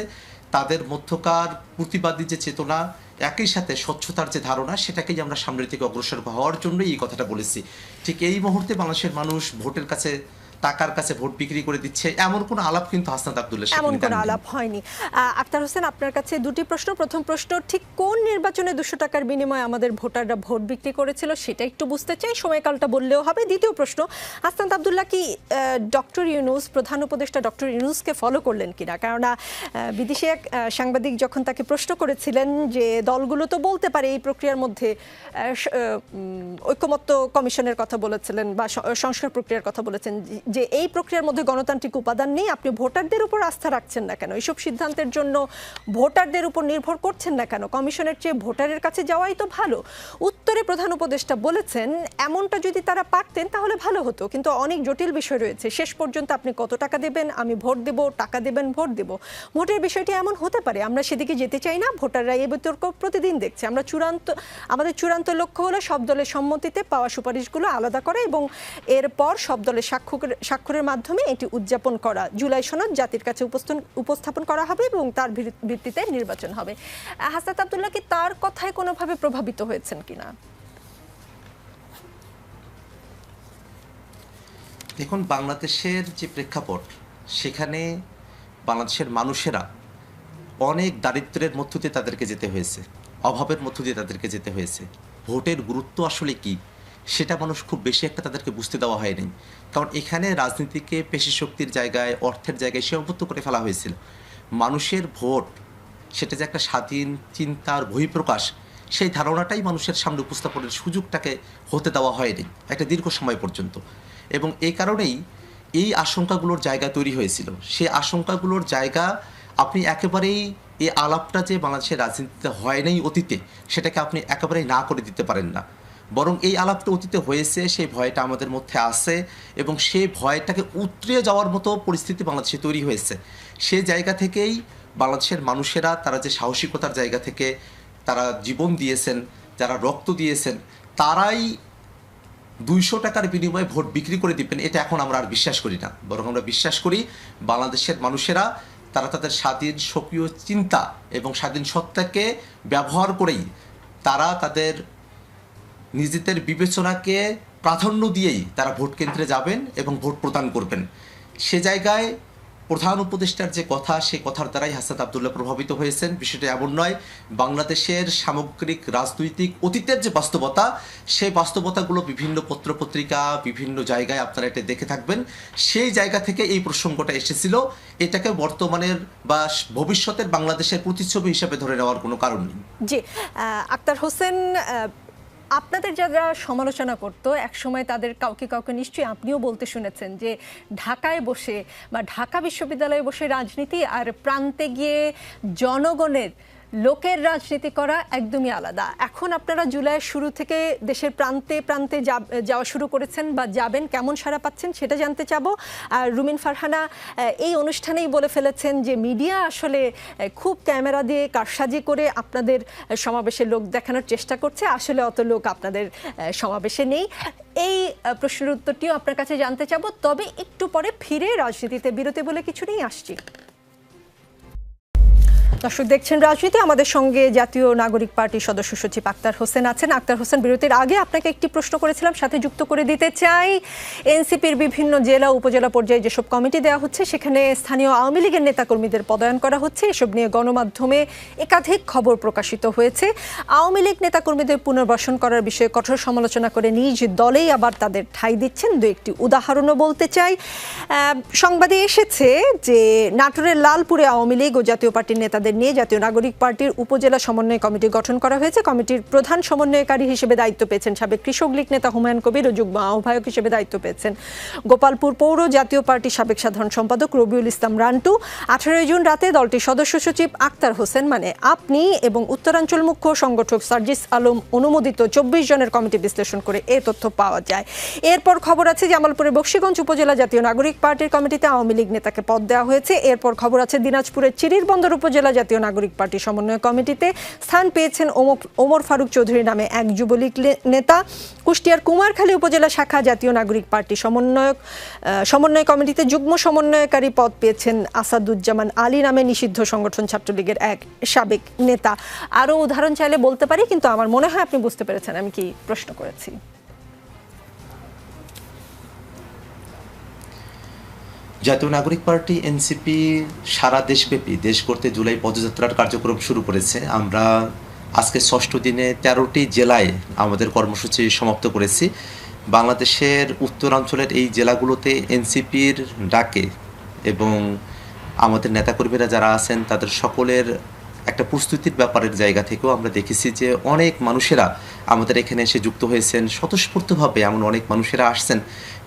তাদের মধ্যকার প্রতিবাদী যে চেতনা, একই সাথে স্বচ্ছতার যে ধারণা, সেটাকেই আমরা সামনের থেকে অগ্রসর হওয়ার জন্যই এই কথাটা বলেছি। ঠিক এই মুহূর্তে বাংলাদেশের মানুষ ভোটের কাছে, টাকার কাছে ভোট বিক্রি করে দিচ্ছে এমন কোনো আলাপ কিন্তু হাসনাত আব্দুল্লাহ এমন কোনো আলাপ হয়নি। আক্তার হোসেন, আপনার কাছে দুটি প্রশ্ন। প্রথম প্রশ্ন, ঠিক কোন নির্বাচনে 200 টাকার বিনিময়ে আমাদের ভোটাররা ভোট বিক্রি করেছিল সেটা একটু বুঝতে চাই, সময়কালটা বললেও হবে। দ্বিতীয় প্রশ্ন, হাসনাত আব্দুল্লাহ কি ডক্টর ইউনূস, প্রধান উপদেষ্টা ডক্টর ইউনূসকে ফলো করলেন কিনা? কেননা বিদেশি এক সাংবাদিক যখন তাকে প্রশ্ন করেছিলেন যে দলগুলো তো বলতে পারে এই প্রক্রিয়ার মধ্যে ঐকমত্য কমিশনের কথা বলেছিলেন বা সংস্কার প্রক্রিয়ার কথা বলেছেন, যে এই প্রক্রিয়ার মধ্যে গণতান্ত্রিক উপাদান নেই, আপনি ভোটারদের উপর আস্থা রাখছেন না কেন? এইসব সিদ্ধান্তের জন্য ভোটারদের উপর নির্ভর করছেন না কেন? কমিশনের চেয়ে ভোটারের কাছে যাওয়াই তো ভালো। উত্তরে প্রধান উপদেষ্টা বলেছেন এমনটা যদি তারা পারতেন তাহলে ভালো হতো, কিন্তু অনেক জটিল বিষয় রয়েছে। শেষ পর্যন্ত আপনি কত টাকা দেবেন, আমি ভোট দেব, টাকা দেবেন, ভোট দেব, ভোটের বিষয়টি এমন হতে পারে। আমরা সেদিকে যেতে চাই না, ভোটাররা এই বিতর্ক প্রতিদিন দেখছে। আমাদের চূড়ান্ত লক্ষ্য হলো সব দলের সম্মতিতে পাওয়া সুপারিশগুলো আলাদা করা এবং এরপর সব দলের স্বাক্ষরের মাধ্যমে এটি উদযাপন করা। জুলাই সনদ জাতির কাছে উপস্থাপন করা হবে এবং তার ভিত্তিতে নির্বাচন হবে। হাসনাত আব্দুল্লাহ কি তার কথায় কোনোভাবে প্রভাবিত হয়েছেন কিনা? দেখুন, বাংলাদেশের যে প্রেক্ষাপট, সেখানে বাংলাদেশের মানুষেরা অনেক দারিদ্র্যের মধ্য দিয়ে তাদেরকে যেতে হয়েছে, অভাবের মধ্য দিয়ে তাদেরকে যেতে হয়েছে। ভোটের গুরুত্ব আসলে কি সেটা মানুষ খুব বেশি একটা তাদেরকে বুঝতে দেওয়া হয়নি, কারণ এখানে রাজনীতিকে পেশি শক্তির জায়গায়, অর্থের জায়গায় সীমাবদ্ধ করে ফেলা হয়েছিল। মানুষের ভোট, সেটা যে একটা স্বাধীন চিন্তার বহিঃপ্রকাশ, সেই ধারণাটাই মানুষের সামনে উপস্থাপনের সুযোগটাকে হতে দেওয়া হয়নি একটা দীর্ঘ সময় পর্যন্ত। এবং এই কারণেই এই আশঙ্কাগুলোর জায়গা তৈরি হয়েছিল। সেই আশঙ্কাগুলোর জায়গা আপনি একেবারেই এই আলাপটা যে বাংলাদেশের রাজনীতিতে হয় নাই অতীতে, সেটাকে আপনি একেবারেই না করে দিতে পারেন না। বরং এই আলাপটা অতীতে হয়েছে, সেই ভয়টা আমাদের মধ্যে আছে এবং সেই ভয়টাকে উতরে যাওয়ার মতো পরিস্থিতি বাংলাদেশে তৈরি হয়েছে। সেই জায়গা থেকেই বাংলাদেশের মানুষেরা তারা যে সাহসিকতার জায়গা থেকে তারা জীবন দিয়েছেন, যারা রক্ত দিয়েছেন, তারাই 200 টাকার বিনিময়ে ভোট বিক্রি করে দিবেন এটা এখন আমরা আর বিশ্বাস করি না। বরং আমরা বিশ্বাস করি বাংলাদেশের মানুষেরা তারা তাদের স্বাধীন স্বকীয় চিন্তা এবং স্বাধীন সত্তাকে ব্যবহার করেই তারা তাদের নিজেদের বিবেচনাকে প্রাধান্য দিয়েই তারা ভোট কেন্দ্রে যাবেন এবং ভোট প্রদান করবেন। সে জায়গায় প্রধান উপদেষ্টার যে কথা, সেই কথার দ্বারাই হাসনাত আব্দুল্লাহ প্রভাবিত হয়েছেন। বিষয়টা এমন নয়, বাংলাদেশের সামগ্রিক রাজনৈতিক অতীতের যে বাস্তবতা, সেই বাস্তবতাগুলো বিভিন্ন পত্রপত্রিকা বিভিন্ন জায়গায় আপনারা এটা দেখে থাকবেন। সেই জায়গা থেকে এই প্রসঙ্গটা এসেছিল। এটাকে বর্তমানের বা ভবিষ্যতের বাংলাদেশের প্রতিচ্ছবি হিসাবে ধরে নেওয়ার কোনো কারণ নেই। জি, আক্তার হোসেন, আপনাদের যারা সমালোচনা করতো একসময় তাদের কাউকে কাউকে নিশ্চয়ই আপনিও বলতে শুনেছেন যে ঢাকায় বসে বা ঢাকা বিশ্ববিদ্যালয়ে বসে রাজনীতি আর প্রান্তে গিয়ে জনগণের লোকের রাজনীতি করা একদমই আলাদা। এখন আপনারা জুলাইয়ের শুরু থেকে দেশের প্রান্তে প্রান্তে যাওয়া শুরু করেছেন বা যাবেন, কেমন সাড়া পাচ্ছেন সেটা জানতে চাবো। আর রুমিন ফারহানা এই অনুষ্ঠানেই বলে ফেলেছেন যে মিডিয়া আসলে খুব ক্যামেরা দিয়ে কারসাজি করে আপনাদের সমাবেশে লোক দেখানোর চেষ্টা করছে, আসলে অত লোক আপনাদের সমাবেশে নেই। এই প্রশ্নের উত্তরটিও আপনার কাছে জানতে চাবো, তবে একটু পরে ফিরে রাজনীতিতে বিরতি বলে কিছু নেই, আসছি। দর্শক দেখছেন রাজনীতি, আমাদের সঙ্গে জাতীয় নাগরিক পার্টির সদস্য সচিব আক্তার হোসেন আছেন। আক্তার হোসেন, বিরতির আগে আপনাকে একটি প্রশ্ন করেছিলাম, সাথে যুক্ত করে দিতে চাই। এনসিপির বিভিন্ন জেলা উপজেলা পর্যায়ে যেসব কমিটি দেওয়া হচ্ছে সেখানে স্থানীয় আওয়ামী লীগের নেতাকর্মীদের পদায়ন করা হচ্ছে। এসব নিয়ে গণমাধ্যমে একাধিক খবর প্রকাশিত হয়েছে। আওয়ামী লীগ নেতাকর্মীদের পুনর্বাসন করার বিষয়ে কঠোর সমালোচনা করে নিজ দলেই আবার তাদের ঠাঁই দিচ্ছেন। দু একটি উদাহরণও বলতে চাই। সংবাদে এসেছে যে নাটোরের লালপুরে আওয়ামী লীগ ও জাতীয় পার্টির নেতাদের নিয়ে জাতীয় নাগরিক পার্টির উপজেলা সমন্বয় কমিটি গঠন করা হয়েছে। কমিটির প্রধান সমন্বয়কারী হিসেবে দায়িত্ব পেয়েছেন সাবেক কৃষক লীগ নেতা হুমায়ুন কবির ও যুগ্ম আহ্বায়ক হিসেবে দায়িত্ব পেয়েছেন গোপালপুর পৌর জাতীয় পার্টির সাবেক সাধারণ সম্পাদক রবিউল ইসলাম রান্টু। 18 জুন রাতে দলটির সদস্য সচিব আক্তার হোসেন মানে আপনি এবং উত্তরাঞ্চল মুখ্য সংগঠক সার্জিস আলম অনুমোদিত 24 জনের কমিটি বিশ্লেষণ করে এ তথ্য পাওয়া যায়। এরপর খবর আছে জামালপুরের বক্সিগঞ্জ উপজেলা জাতীয় নাগরিক পার্টির কমিটিতে আওয়ামী লীগ নেতাকে পদ দেওয়া হয়েছে। এরপর খবর আছে দিনাজপুরের চিরিরবন্দর উপজেলা জাতীয় নাগরিক পার্টির সমন্বয় কমিটিতে স্থান পেয়েছেন ওমর ফারুক চৌধুরী নামে এক যুবলীগ নেতা। কুষ্টিয়ার কুমারখালী উপজেলা শাখা জাতীয় নাগরিক পার্টি সমন্বয় কমিটিতে যুগ্ম সমন্বয়কারী পদ পেয়েছেন আসাদুজ্জামান আলী নামে নিষিদ্ধ সংগঠন ছাত্রলীগের এক সাবেক নেতা। আরও উদাহরণ চাইলে বলতে পারি, কিন্তু আমার মনে হয় আপনি বুঝতে পেরেছেন আমি কি প্রশ্ন করেছি। জাতীয় নাগরিক পার্টি এনসিপি সারা দেশব্যাপী দেশ করতে জুলাই পদযাত্রার কার্যক্রম শুরু করেছে। আমরা আজকে 6ষ্ঠ দিনে 13টি জেলায় আমাদের কর্মসূচি সমাপ্ত করেছি। বাংলাদেশের উত্তরাঞ্চলের এই জেলাগুলোতে এনসিপির ডাকে এবং আমাদের নেতাকর্মীরা যারা আছেন তাদের সকলের একটা প্রস্তুতির ব্যাপারের জায়গা থেকেও আমরা দেখেছি যে অনেক মানুষেরা আমাদের এখানে এসে যুক্ত হয়েছেন স্বতঃস্ফূর্তভাবে। এমন অনেক মানুষেরা আসছেন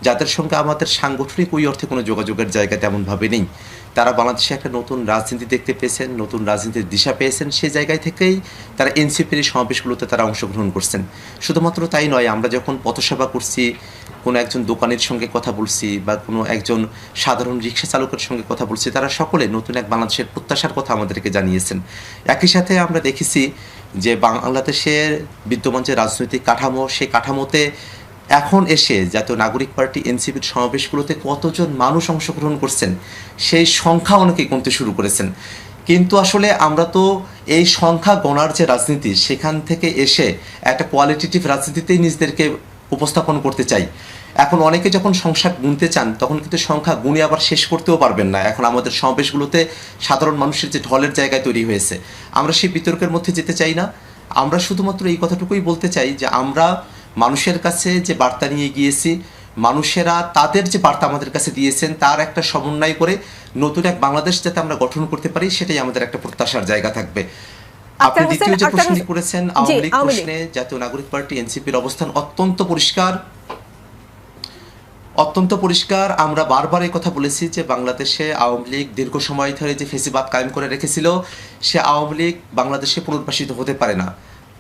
যাদের সঙ্গে আমাদের সাংগঠনিক ওই অর্থে কোনো যোগাযোগের জায়গা তেমনভাবে নেই। তারা বাংলাদেশে একটা নতুন রাজনীতি দেখতে পেয়েছেন, নতুন রাজনীতির দিশা পেয়েছেন। সেই জায়গায় থেকেই তারা এনসিপির এই সমাবেশগুলোতে তারা অংশগ্রহণ করছেন। শুধুমাত্র তাই নয়, আমরা যখন পথসেবা করছি, কোনো একজন দোকানের সঙ্গে কথা বলছি বা কোনো একজন সাধারণ রিক্সা চালকের সঙ্গে কথা বলছি, তারা সকলে নতুন এক বাংলাদেশের প্রত্যাশার কথা আমাদেরকে জানিয়েছেন। একই সাথে আমরা দেখেছি যে বাংলাদেশের বিদ্যমান যে রাজনৈতিক কাঠামো, সেই কাঠামোতে এখন এসে জাতীয় নাগরিক পার্টি এনসিপির সমাবেশগুলোতে কতজন মানুষ অংশগ্রহণ করছেন সেই সংখ্যা অনেকেই গুনতে শুরু করেছেন। কিন্তু আসলে আমরা তো এই সংখ্যা গণার যে রাজনীতি, সেখান থেকে এসে একটা কোয়ালিটেটিভ রাজনীতিতেই নিজেদেরকে উপস্থাপন করতে চাই। এখন অনেকে যখন সংখ্যা গুনতে চান তখন কিন্তু সংখ্যা গুনে আবার শেষ করতেও পারবেন না। এখন আমাদের সমাবেশগুলোতে সাধারণ মানুষের যে ঢলের জায়গায় তৈরি হয়েছে, আমরা সেই বিতর্কের মধ্যে যেতে চাই না। আমরা শুধুমাত্র এই কথাটুকুই বলতে চাই যে আমরা মানুষের কাছে যে বার্তা নিয়ে গিয়েছি, মানুষেরা তাদের যে বার্তা আমাদের কাছে দিয়েছেন তার একটা সমন্বয় করে নতুন এক বাংলাদেশ যাতে আমরা গঠন করতে পারি, সেটাই আমাদের একটা প্রত্যাশার জায়গা থাকবে। আপনি দ্বিতীয় যে প্রশ্নটি হোসেন, করেছেন জি, আওয়ামী লীগ আওয়ামী লীগ। প্রশ্নে, জাতীয় নাগরিক পার্টি এনসিপির অবস্থান অত্যন্ত পরিষ্কার। আমরা বারবার এই কথা বলেছি যে বাংলাদেশে আওয়ামী লীগ দীর্ঘ সময় ধরে যে ফেসিবাদ কায়েম করে রেখেছিল, সে আওয়ামী লীগ বাংলাদেশে পুনর্বাসিত হতে পারে না।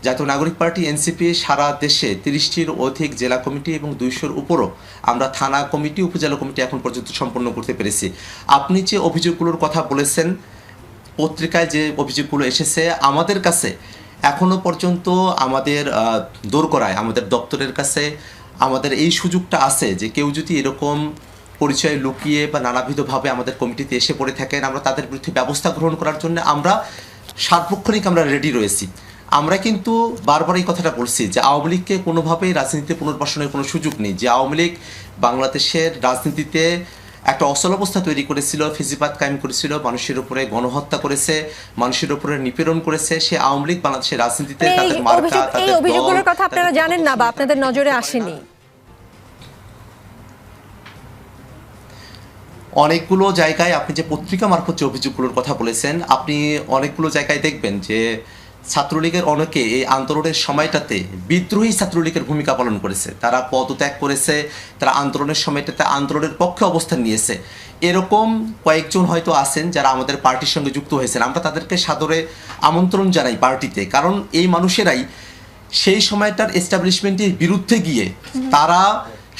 জাতীয় নাগরিক পার্টি এনসিপি সারা দেশে 30টির অধিক জেলা কমিটি এবং 200-র উপরও আমরা থানা কমিটি, উপজেলা কমিটি এখন পর্যন্ত সম্পন্ন করতে পেরেছি। আপনি যে অভিযোগগুলোর কথা বলেছেন, পত্রিকায় যে অভিযোগগুলো এসেছে আমাদের কাছে এখনো পর্যন্ত আমাদের দোরগোড়ায় আমাদের দপ্তরের কাছে আমাদের এই সুযোগটা আছে যে কেউ যদি এরকম পরিচয় লুকিয়ে বা নানাবিধভাবে আমাদের কমিটিতে এসে পড়ে থাকেন, আমরা তাদের বিরুদ্ধে ব্যবস্থা গ্রহণ করার জন্য আমরা সার্বক্ষণিক আমরা রেডি রয়েছি। আমরা কিন্তু বারবার এই কথাটা বলছি যে আওয়ামী লীগকে কোনোভাবেই রাজনীতিতে পুনর্বাসনের কোনো সুযোগ নেই। যে আওয়ামী লীগ বাংলাদেশের রাজনীতিতে একটা অচল অবস্থা তৈরি করেছিল, ফেসিবাদ কায়েম করেছিল, মানুষের উপরে গণহত্যা করেছে, মানুষের উপরে নিপীড়ন করেছে, সে আওয়ামী লীগ বাংলাদেশের রাজনীতিতে তাদের মার্কা, এই তাদের অভিযোগগুলোর দল, কথা আপনারা তাদের জানেন না বা আপনাদের নজরে আসেনি? অনেকগুলো জায়গায় আপনি যে পত্রিকা মারফত যে অভিযোগগুলোর কথা বলেছেন, আপনি অনেকগুলো জায়গায় দেখবেন যে ছাত্রলীগের অনেকে এই আন্দোলনের সময়টাতে বিদ্রোহী ছাত্রলীগের ভূমিকা পালন করেছে, তারা পদত্যাগ করেছে, তারা আন্দোলনের সময়টাতে আন্দোলনের পক্ষে অবস্থান নিয়েছে। এরকম কয়েকজন হয়তো আছেন যারা আমাদের পার্টির সঙ্গে যুক্ত হয়েছেন, আমরা তাদেরকে সাদরে আমন্ত্রণ জানাই পার্টিতে। কারণ এই মানুষেরাই সেই সময়টার এস্টাবলিশমেন্টের বিরুদ্ধে গিয়ে তারা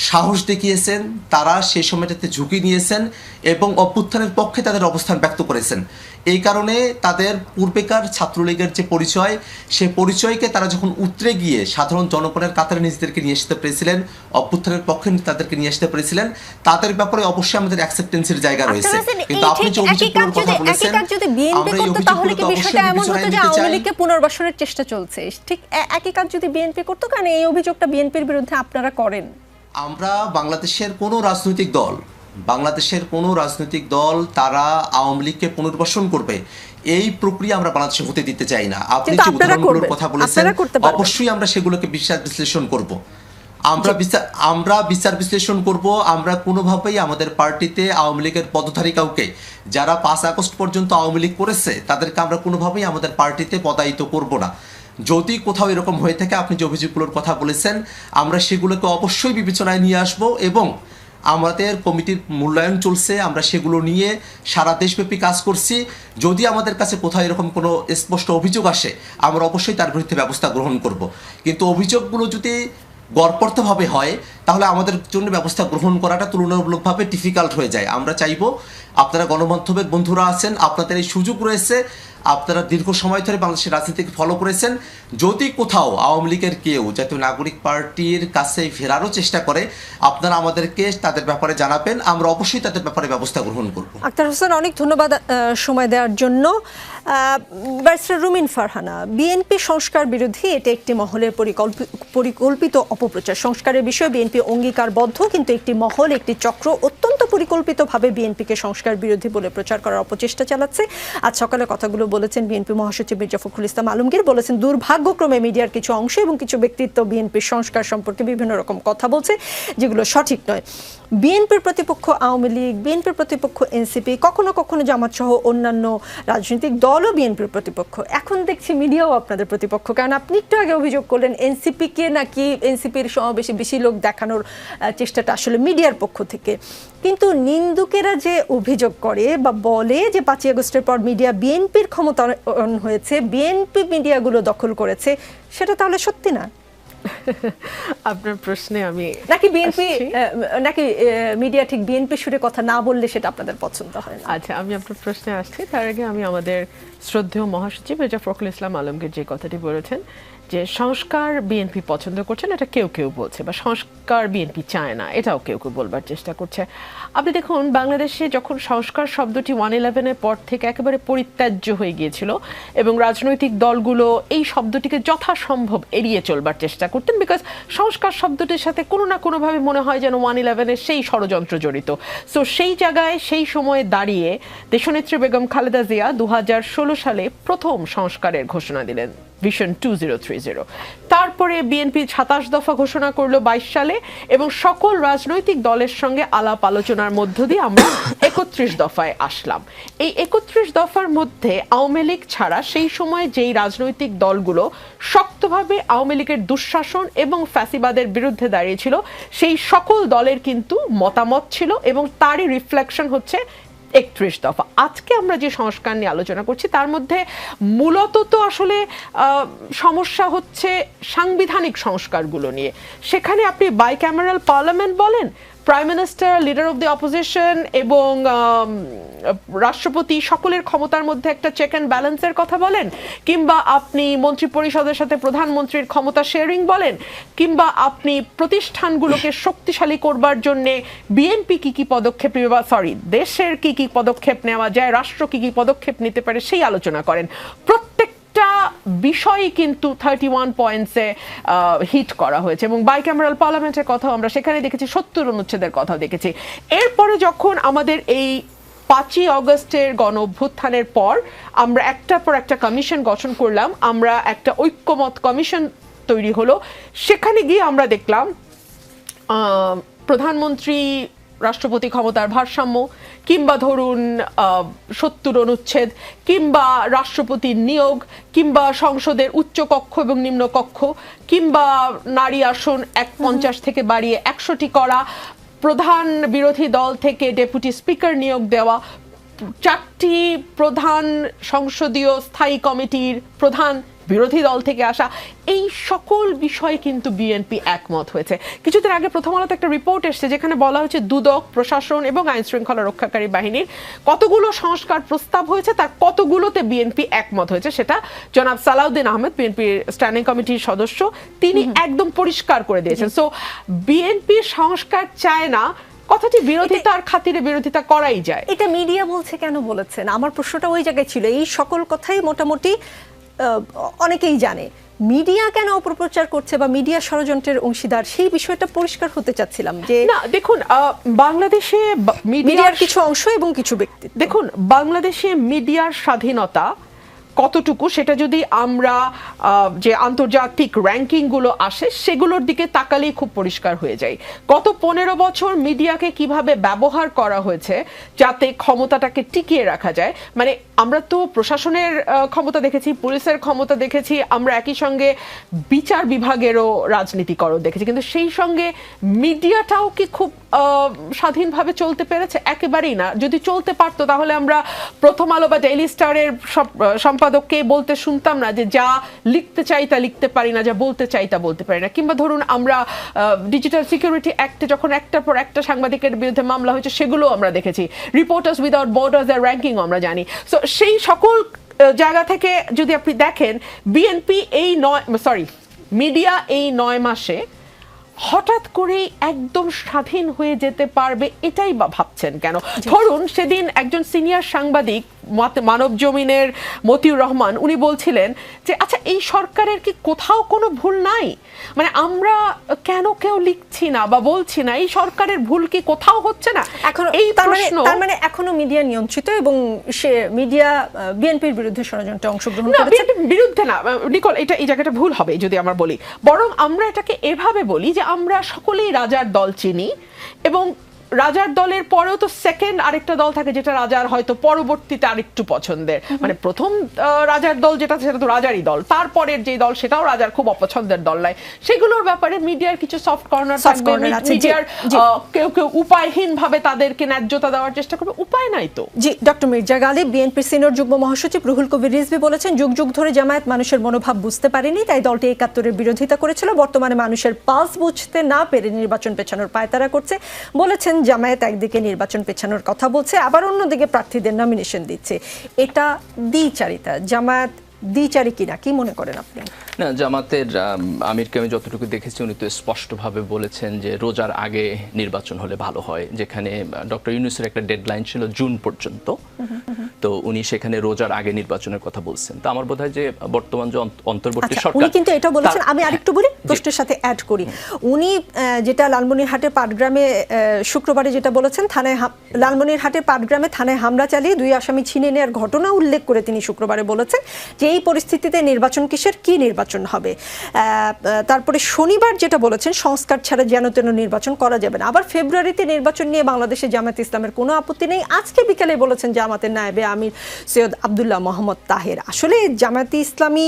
সাহস দেখিয়েছেন, তারা সেই সময়টাতে ঝুঁকি নিয়েছেন এবং অভ্যুত্থানের পক্ষে তাদের অবস্থান ব্যক্ত করেছেন। এই কারণে তাদের পূর্বেকার ছাত্রলীগের যে পরিচয়, সেই পরিচয়কে তারা যখন উতরে গিয়ে সাধারণ জনগণের কাতারে নিজেদেরকে নিয়ে আসতে পেরেছিলেন, অভ্যুত্থানের পক্ষে তাদেরকে নিয়ে আসতে পেরেছিলেন, তাদের ব্যাপারে অবশ্যই আমাদের অ্যাকসেপ্টেন্সের জায়গা রয়েছে। কিন্তু আপনি যে অভিযোগগুলোর কথা বলেছেন, আমরা এই অভিযোগগুলোকে অবশ্যই বিবেচনায় নিতে চাই। আওয়ামী লীগকে পুনর্বাসনের চেষ্টা চলছে, ঠিক একই কাজ যদি বিএনপি করতো, কারণ এই অভিযোগটা বিএনপির বিরুদ্ধে আপনারা করেন। আমরা বাংলাদেশের কোনো রাজনৈতিক দল তারা আওয়ামী লীগকে পুনর্বাসন করবে এই প্রক্রিয়া আমরা বাংলাদেশে হতে দিতে চাই না। আপনি যে উদাহরণগুলোর কথা বলেছেন, অবশ্যই আমরা সেগুলোকে বিচার বিশ্লেষণ করব। আমরা বিচার বিশ্লেষণ করব। আমরা কোনোভাবেই আমাদের পার্টিতে আওয়ামী লীগের পদধারী কাউকে, যারা 5 আগস্ট পর্যন্ত আওয়ামী লীগ করেছে, তাদেরকে আমরা কোনোভাবেই আমাদের পার্টিতে পদায়িত করব না। যদি কোথাও এরকম হয়ে থাকে, আপনি যে অভিযোগগুলোর কথা বলেছেন, আমরা সেগুলোকে অবশ্যই বিবেচনায় নিয়ে আসব এবং আমাদের কমিটির মূল্যায়ন চলছে, আমরা সেগুলো নিয়ে সারা দেশব্যাপী কাজ করছি। যদি আমাদের কাছে কোথাও এরকম কোনো স্পষ্ট অভিযোগ আসে, আমরা অবশ্যই তার বিরুদ্ধে ব্যবস্থা গ্রহণ করব। কিন্তু অভিযোগগুলো যদি গড়পড়তাভাবে হয়, তাহলে আমাদের জন্য ব্যবস্থা গ্রহণ করাটা তুলনামূলকভাবে ডিফিকাল্ট হয়ে যায়। আমরা চাইবো, আপনারা গণমাধ্যমের বন্ধুরা আছেন, আপনাদের এই সুযোগ রয়েছে, আপনারা দীর্ঘ সময় ধরে বাংলাদেশের রাজনীতিকে ফলো করেছেন। যদি কোথাও আওয়ামী লীগের কেউ জাতীয় নাগরিক পার্টির কাছে ফেরারও চেষ্টা করে, আপনারা আমাদেরকে তাদের ব্যাপারে জানাবেন, আমরা অবশ্যই তাদের ব্যাপারে ব্যবস্থা গ্রহণ করব। আক্তার হোসেন, অনেক ধন্যবাদ সময় দেওয়ার জন্য। ব্যারিস্টার রুমিন ফারহানা, বিএনপি সংস্কার বিরোধী, এটা একটি মহলের পরিকল্পিত অপপ্রচার। সংস্কারের বিষয়ে বিএনপি অঙ্গীকারবদ্ধ, কিন্তু একটি মহল, একটি চক্র অত্যন্ত পরিকল্পিতভাবে বিএনপিকে সংস্কার বিরোধী বলে প্রচার করার অপচেষ্টা চালাচ্ছে। আজ সকালে কথাগুলো বলেছেন বিএনপি মহাসচিব মির্জা ফখরুল ইসলাম আলমগীর। বলেছেন দুর্ভাগ্যক্রমে মিডিয়ার কিছু অংশ এবং কিছু ব্যক্তিত্ব বিএনপির সংস্কার সম্পর্কে বিভিন্ন রকম কথা বলছে, যেগুলো সঠিক নয়। বিএনপির প্রতিপক্ষ আওয়ামী লীগ, বিএনপির প্রতিপক্ষ এনসিপি, কখনো কখনো জামাত সহ অন্যান্য রাজনৈতিক দলও বিএনপির প্রতিপক্ষ। এখন দেখছি মিডিয়াও আপনাদের প্রতিপক্ষ, কারণ আপনি একটু আগে অভিযোগ করলেন এনসিপিকে নাকি এনসিপির সমাবেশে বেশি লোক দেখানোর চেষ্টাটা আসলে মিডিয়ার পক্ষ থেকে। কিন্তু নিন্দুকেরা যে অভিযোগ করে বা বলে যে 5 আগস্টের পর মিডিয়া বিএনপির ক্ষমতায়ন হয়েছে, বিএনপি মিডিয়াগুলো দখল করেছে, সেটা তাহলে সত্যি না? আপনার প্রশ্নে আমি নাকি বিএনপি নাকি মিডিয়া ঠিক বিএনপি সুরে কথা না বললে সেটা আপনাদের পছন্দ হয় না? আচ্ছা, আমি আপনার প্রশ্নে আসছি। তার আগে আমি আমাদের শ্রদ্ধেয় মহাসচিব মির্জা ফখরুল ইসলাম আলমগীর যে কথাটি বলেছেন যে সংস্কার বিএনপি পছন্দ করছেন, এটা কেউ কেউ বলছে, বা সংস্কার বিএনপি চায় না, এটাও কেউ কেউ বলবার চেষ্টা করছে। আপনি দেখুন, বাংলাদেশে যখন সংস্কার শব্দটি 1/11-এর পর থেকে একেবারে পরিত্যাজ্য হয়ে গিয়েছিল এবং রাজনৈতিক দলগুলো এই শব্দটিকে যথাসম্ভব এড়িয়ে চলবার চেষ্টা করতেন, বিকজ সংস্কার শব্দটির সাথে কোনো না কোনোভাবে মনে হয় যেন 1/11-এর সেই ষড়যন্ত্র জড়িত। সো সেই জায়গায় সেই সময়ে দাঁড়িয়ে দেশনেত্রী বেগম খালেদা জিয়া 2016 সালে প্রথম সংস্কারের ঘোষণা দিলেন, ভিশন 2030। তারপরে বিএনপি 27 দফা ঘোষণা করলো 22 সালে এবং সকল রাজনৈতিক দলের সঙ্গে আলাপ আলোচনার মধ্য দিয়ে আমরা 31 দফায় আসলাম। এই 31 দফার মধ্যে আওয়ামী লীগ ছাড়া সেই সময় যেই রাজনৈতিক দলগুলো শক্তভাবে আওয়ামী লীগের দুঃশাসন এবং ফ্যাসিবাদের বিরুদ্ধে দাঁড়িয়েছিল সেই সকল দলের কিন্তু মতামত ছিল এবং তারই রিফ্লেকশন হচ্ছে 31 দফা। আজকে আমরা যে সংস্কার নিয়ে আলোচনা করছি তার মধ্যে মূলত তো আসলে সমস্যা হচ্ছে সাংবিধানিক সংস্কারগুলো নিয়ে। সেখানে আপনি বাইক্যামেরাল পার্লামেন্ট বলেন, prime minister, leader of the opposition এবং রাষ্ট্রপতি সকলের ক্ষমতার মধ্যে একটা চেক অ্যান্ড ব্যালেন্সের কথা বলেন, কিংবা আপনি মন্ত্রী পরিষদের সাথে প্রধানমন্ত্রীর ক্ষমতা শেয়ারিং বলেন, কিংবা আপনি প্রতিষ্ঠানগুলোকে শক্তিশালী করবার জন্য বিএনপি কি কি পদক্ষেপ নেবে, বা দেশের কি কি পদক্ষেপ নেওয়া যায়, রাষ্ট্র কি কি পদক্ষেপ নিতে পারে সেই আলোচনা করেন। প্রত্যেকটা বিষয়ই কিন্তু 31 পয়েন্টসে হিট করা হয়েছে এবং বাইক্যামেরাল পার্লামেন্টের কথাও আমরা সেখানে দেখেছি, 70 অনুচ্ছেদের কথাও দেখেছি। এরপরে যখন আমাদের এই 5ই অগস্টের গণ অভ্যুত্থানের পর আমরা একটার পর একটা কমিশন গঠন করলাম, আমরা একটা ঐক্যমত কমিশন তৈরি হলো, সেখানে গিয়ে আমরা দেখলাম প্রধানমন্ত্রী রাষ্ট্রপতি ক্ষমতার ভারসাম্য, কিংবা ধরুন 70 অনুচ্ছেদ, কিংবা রাষ্ট্রপতির নিয়োগ, কিংবা সংসদের উচ্চ কক্ষ এবং নিম্ন কক্ষ, কিংবা নারী আসন 50 থেকে বাড়িয়ে 100টি করা, প্রধান বিরোধী দল থেকে ডেপুটি স্পিকার নিয়োগ দেওয়া, 4টি প্রধান সংসদীয় স্থায়ী কমিটির প্রধান বিরোধী দল থেকে আসা, এই সকল বিষয়ে কিন্তু বিএনপি একমত হয়েছে। কিছুদিন আগে প্রথম আলোতে একটা রিপোর্ট এসেছে যেখানে বলা হয়েছে দুদক, প্রশাসন এবং আইন শৃঙ্খলা রক্ষাকারী বাহিনীর কতগুলো সংস্কার প্রস্তাব হয়েছে তার কতগুলোতে বিএনপি একমত হয়েছে। সেটা জনাব সালাউদ্দিন আহমেদ, বিএনপির স্ট্যান্ডিং কমিটির সদস্য, তিনি একদম পরিষ্কার করে দিয়েছেন। সো বিএনপি সংস্কার চায় না, কথাটি বিরোধিতার খাতিরে বিরোধিতা করাই যায়। এটা মিডিয়া বলছে কেন বলেছেন? আমার প্রশ্নটা ওই জায়গায় ছিল। এই সকল কথাই মোটামুটি অনেকেই জানে, মিডিয়া কেন অপপ্রচার করছে বা মিডিয়া ষড়যন্ত্রের অংশীদার, সেই বিষয়টা পরিষ্কার হতে চাচ্ছিলাম। যে না, দেখুন, বাংলাদেশে মিডিয়ার কিছু অংশ এবং কিছু ব্যক্তি, দেখুন বাংলাদেশে মিডিয়ার স্বাধীনতা কতটুকু সেটা যদি আমরা যে আন্তর্জাতিক র্যাঙ্কিংগুলো আসে সেগুলোর দিকে তাকালেই খুব পরিষ্কার হয়ে যায়। গত 15 বছর মিডিয়াকে কিভাবে ব্যবহার করা হয়েছে যাতে ক্ষমতাটাকে টিকিয়ে রাখা যায়। মানে আমরা তো প্রশাসনের ক্ষমতা দেখেছি, পুলিশের ক্ষমতা দেখেছি, আমরা একই সঙ্গে বিচার বিভাগেরও রাজনীতিকরণ দেখেছি, কিন্তু সেই সঙ্গে মিডিয়াটাও কি খুব স্বাধীনভাবে চলতে পেরেছে? একেবারেই না। যদি চলতে পারতো তাহলে আমরা প্রথম আলো বা ডেইলি স্টারের সম্পাদককে বলতে শুনতাম না যে যা লিখতে চাই তা লিখতে পারি না, যা বলতে চাই তা বলতে পারি না। কিংবা ধরুন আমরা ডিজিটাল সিকিউরিটি অ্যাক্টে যখন একটার পর একটা সাংবাদিকের বিরুদ্ধে মামলা হয়েছে সেগুলো আমরা দেখেছি। রিপোর্টার্স উইদাউট বর্ডার্স এর র্যাঙ্কিং আমরা জানি। সো সেই সকল জায়গা থেকে যদি আপনি দেখেন বিএনপি মিডিয়া এই 9 মাসে হঠাৎ করেই একদম স্বাধীন হয়ে যেতে পারবে এটাই বা ভাবছেন কেন? ধরুন সেদিন একজন সিনিয়র সাংবাদিক মানব জমিনের মতিউর রহমান উনি বলছিলেন যে আচ্ছা এই সরকারের কি কোথাও কোনো ভুল নাই? মানে আমরা কেন কেউ লিখছি না বা বলছি না, এই সরকারের ভুল কি কোথাও হচ্ছে না? এখন এই তার মানে এখনো মিডিয়া নিয়ন্ত্রিত এবং সে মিডিয়া বিএনপির বিরুদ্ধে ষড়যন্ত্রে অংশগ্রহণ করেছে। বিএনপির বিরুদ্ধে না নিকল, এটা এই জায়গাটা ভুল হবে যদি আমরা বলি, বরং আমরা এটাকে এভাবে বলি যে আমরা সকলেই রাজার দল চিনি এবং রাজার দলের পরেও তো সেকেন্ড আরেকটা দল থাকে যেটা রাজার হয়তো পরবর্তীতে আরেকটু পছন্দের। মানে প্রথম রাজার দল যেটা সেটা তো রাজারই দল, তারপরের যে দল সেটাও রাজার খুব অপছন্দের দল নয়। সেগুলোর ব্যাপারে মিডিয়ার কিছু সফট কর্নার থাকবে, মিডিয়ার কেউ কেউ উপায়হীন ভাবে তাদেরকে ন্যায্যতা দেওয়ার চেষ্টা করবে, উপায় নাই তো। জি, ডক্টর মির্জা গালিব, বিএনপির সিনিয়র যুগ্ম মহাসচিব রুহুল কবির রিজভী বলেছেন যুগ যুগ ধরে জামায়াত মানুষের মনোভাব বুঝতে পারেনি, তাই দলটি 71-এর বিরোধিতা করেছিল। বর্তমানে মানুষের পালস বুঝতে না পেরে নির্বাচন পেছানোর পায়তারা করছে। বলেছেন জামায়াত একদিকে নির্বাচন পেছানোর কথা বলছে, আবার অন্যদিকে প্রার্থীদের নমিনেশন দিচ্ছে। এটা দ্বিচারিতা। জামায়াত দ্বিচারী কিনা, কি মনে করেন আপনি? না, জামাতের আমিরকে আমি যতটুকু দেখেছি উনি তো স্পষ্টভাবে বলেছেন যে রোজার আগে নির্বাচন হলে ভালো হয়, যেখানে ডক্টর ইউনূসের একটা ডেডলাইন ছিল জুন পর্যন্ত। তো উনি সেখানে রোজার আগে নির্বাচনের কথা বলছেন। তো আমার বোধ হয় যে বর্তমান যে অন্তর্বর্তী আচ্ছা, সরকার, উনি কিন্তু এটা বলেছেন, আমি আরেকটু বলি প্রশ্নের সাথে অ্যাড করি। উনি যেটা লালমনিরহাটের পাটগ্রামে শুক্রবারে যেটা বলেছেন, লালমনিরহাটের পাটগ্রামে থানায় হামলা চালিয়ে 2 আসামি ছিনিয়ে নেওয়ার ঘটনা উল্লেখ করে তিনি শুক্রবারে বলেছেন যে এই পরিস্থিতিতে নির্বাচন কিসের, কি নির্বাচন হবে। তারপরে শনিবার যেটা বলেছেন, সংস্কার ছাড়া যেন তেন নির্বাচন করা যাবে না। আবার ফেব্রুয়ারিতে নির্বাচন নিয়ে বাংলাদেশে জামায়াতে ইসলামের কোনো আপত্তি নেই। আজকে বিকেলে বলেছেন জামাতের নায়েবে আমির সৈয়দ আব্দুল্লাহ মোহাম্মদ তাহের। আসলে জামায়াতে ইসলামী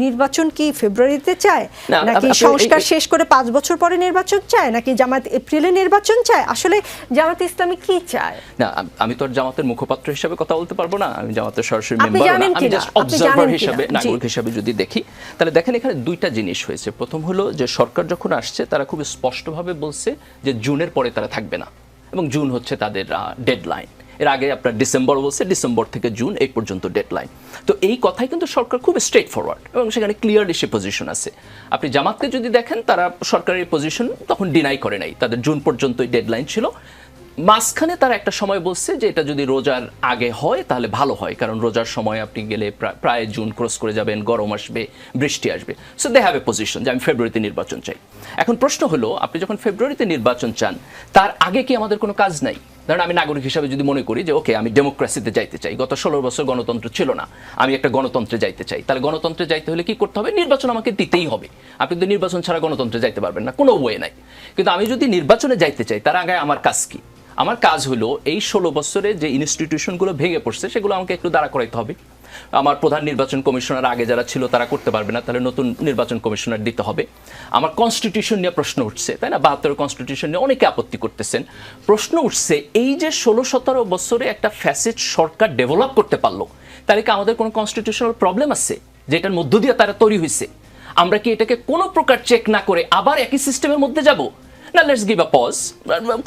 নির্বাচন কি ফেব্রুয়ারিতে চায়, নাকি সংস্কার শেষ করে 5 বছর পরে নির্বাচন চায়, নাকি জামায়াত এপ্রিলে নির্বাচন চায়? আসলে জামায়াতে ইসলামী কি চায়? না, আমি তো আর জামাতের মুখপাত্র হিসেবে কথা বলতে পারবো না, আমি জামাতের সরাসরি মেম্বার না, আমি জাস্ট অবজারভার হিসেবে, নাগরিক হিসেবে যদি দেখি, তাহলে দেখেন এখানে 2টা জিনিস হয়েছে। প্রথম হলো যে সরকার যখন আসছে তারা খুব স্পষ্টভাবে বলছে যে জুনের পরে তারা থাকবে না, এবং জুন হচ্ছে তাদের ডেডলাইন। এর আগে আপনার ডিসেম্বর বলছে, ডিসেম্বর থেকে জুন এই পর্যন্ত ডেডলাইন। তো এই কথাই কিন্তু সরকার খুব স্ট্রেট ফরওয়ার্ড, এবং সেখানে ক্লিয়ারলি সে পজিশন আছে। আপনি জামাতকে যদি দেখেন, তারা সরকারের পজিশন তখন ডিনাই করে নাই, তাদের জুন পর্যন্তই ডেডলাইন ছিল। মাঝখানে তারা একটা সময় বলছে যে এটা যদি রোজার আগে হয় তাহলে ভালো হয়, কারণ রোজার সময় আপনি গেলে প্রায় জুন ক্রস করে যাবেন, গরম আসবে, বৃষ্টি আসবে। So they have a position যে আমি ফেব্রুয়ারিতে নির্বাচন চাই। এখন প্রশ্ন হলো, আপনি যখন ফেব্রুয়ারিতে নির্বাচন চান, তার আগে কি আমাদের কোনো কাজ নাই? ধরেন আমি নাগরিক হিসাবে যদি মনে করি যে ওকে, আমি ডেমোক্রেসিতে যাইতে চাই, গত 16 বছর গণতন্ত্র ছিল না, আমি একটা গণতন্ত্রে যাইতে চাই, তাহলে গণতন্ত্রে যাইতে হলে কি করতে হবে? নির্বাচন আমাকে দিতেই হবে। আপনি তো নির্বাচন ছাড়া গণতন্ত্রে যাইতে পারবেন না, কোনো ওয়ে নাই। কিন্তু আমি যদি নির্বাচনে যাইতে চাই, তার আগে আমার কাজ কি? আমার কাজ হলো এই 16 বছরে যে ইনস্টিটিউশনগুলো ভেঙে পড়ছে সেগুলো আমাকে একটু দাঁড়া করাইতে হবে। আমার প্রধান নির্বাচন কমিশনার আগে যারা ছিল তারা করতে পারবে না, তাহলে নতুন নির্বাচন কমিশনার দিতে হবে। আমার কনস্টিটিউশন নিয়ে প্রশ্ন উঠছে, তাই না? 72 কনস্টিটিউশন নিয়ে অনেকে আপত্তি করতেছেন। প্রশ্ন উঠছে, এই যে 16-17 বছরে একটা ফ্যাসিস্ট সরকার ডেভেলপ করতে পারলো, তাহলে কি আমাদের কোনো কনস্টিটিউশনাল প্রবলেম আছে যেটার মধ্য দিয়ে তারা তৈরি হয়েছে? আমরা কি এটাকে কোনো প্রকার চেক না করে আবার একই সিস্টেমের মধ্যে যাব? না, লেটস গিভ আ পজ।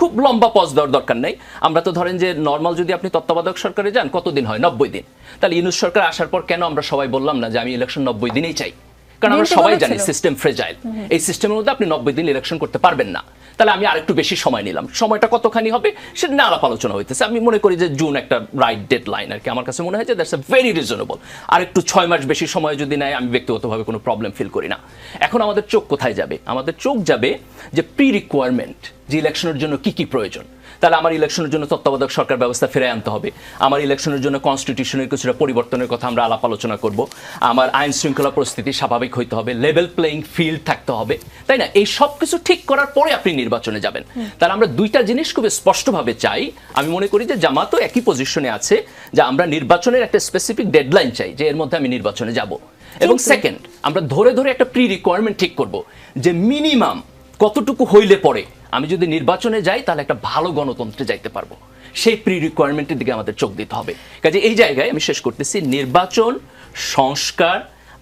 খুব লম্বা পজ দেওয়ার দরকার নেই। আমরা তো ধরেন যে নর্মাল যদি আপনি তত্ত্বাবধায়ক সরকারে যান, কতদিন হয়? 90 দিন। তাহলে ইউনূস সরকার আসার পর কেন আমরা সবাই বললাম না যে আমি ইলেকশন 90 দিনেই চাই? কারণ আমরা সবাই জানি সিস্টেম ফ্রেজাইল। এই সিস্টেমের মধ্যে আপনি 90 দিন ইলেকশন করতে পারবেন না। তাহলে আমি আরেকটু বেশি সময় নিলাম, সময়টা কতখানি হবে সেটা নিয়ে আলাপ আলোচনা হইতেছে। আমি মনে করি যে জুন একটা রাইট ডেডলাইন আর কি। আমার কাছে মনে হয় যে দ্যাটস আ ভেরি রিজনেবল। আর একটু 6 মাস বেশি সময় যদি নেয়, আমি ব্যক্তিগতভাবে কোনো প্রবলেম ফিল করি না। এখন আমাদের চোখ কোথায় যাবে? আমাদের চোখ যাবে যে প্রি রিকোয়ারমেন্ট, যে ইলেকশনের জন্য কি কি প্রয়োজন। তাহলে আমার ইলেকশনের জন্য তত্ত্বাবধায়ক সরকার ব্যবস্থা ফিরে আনতে হবে। আমার ইলেকশনের জন্য কনস্টিটিউশনের কিছুটা পরিবর্তনের কথা আমরা আলাপ আলোচনা করব। আমার আইন শৃঙ্খলা পরিস্থিতি স্বাভাবিক হইতে হবে, লেভেল প্লেইং ফিল্ড থাকতে হবে, তাই না? এই সব কিছু ঠিক করার পরে আপনি নির্বাচনে যাবেন। তাহলে আমরা 2টা জিনিস খুব স্পষ্টভাবে চাই। আমি মনে করি যে জামাতও একই পজিশনে আছে, যে আমরা নির্বাচনের একটা স্পেসিফিক ডেডলাইন চাই, যে এর মধ্যে আমি নির্বাচনে যাব। এবং সেকেন্ড, আমরা ধরে ধরে একটা প্রি রিকোয়ারমেন্ট ঠিক করব, যে মিনিমাম কতটুকু হইলে পরে আমি যদি নির্বাচনে যাই তাহলে একটা ভালো গণতন্ত্রে যাইতে পারবো। সেই প্রি রিকোয়ারমেন্টের দিকে আমাদের চোখ দিতে হবে। কাজে এই জায়গায় আমি শেষ করতেছি, নির্বাচন, সংস্কার,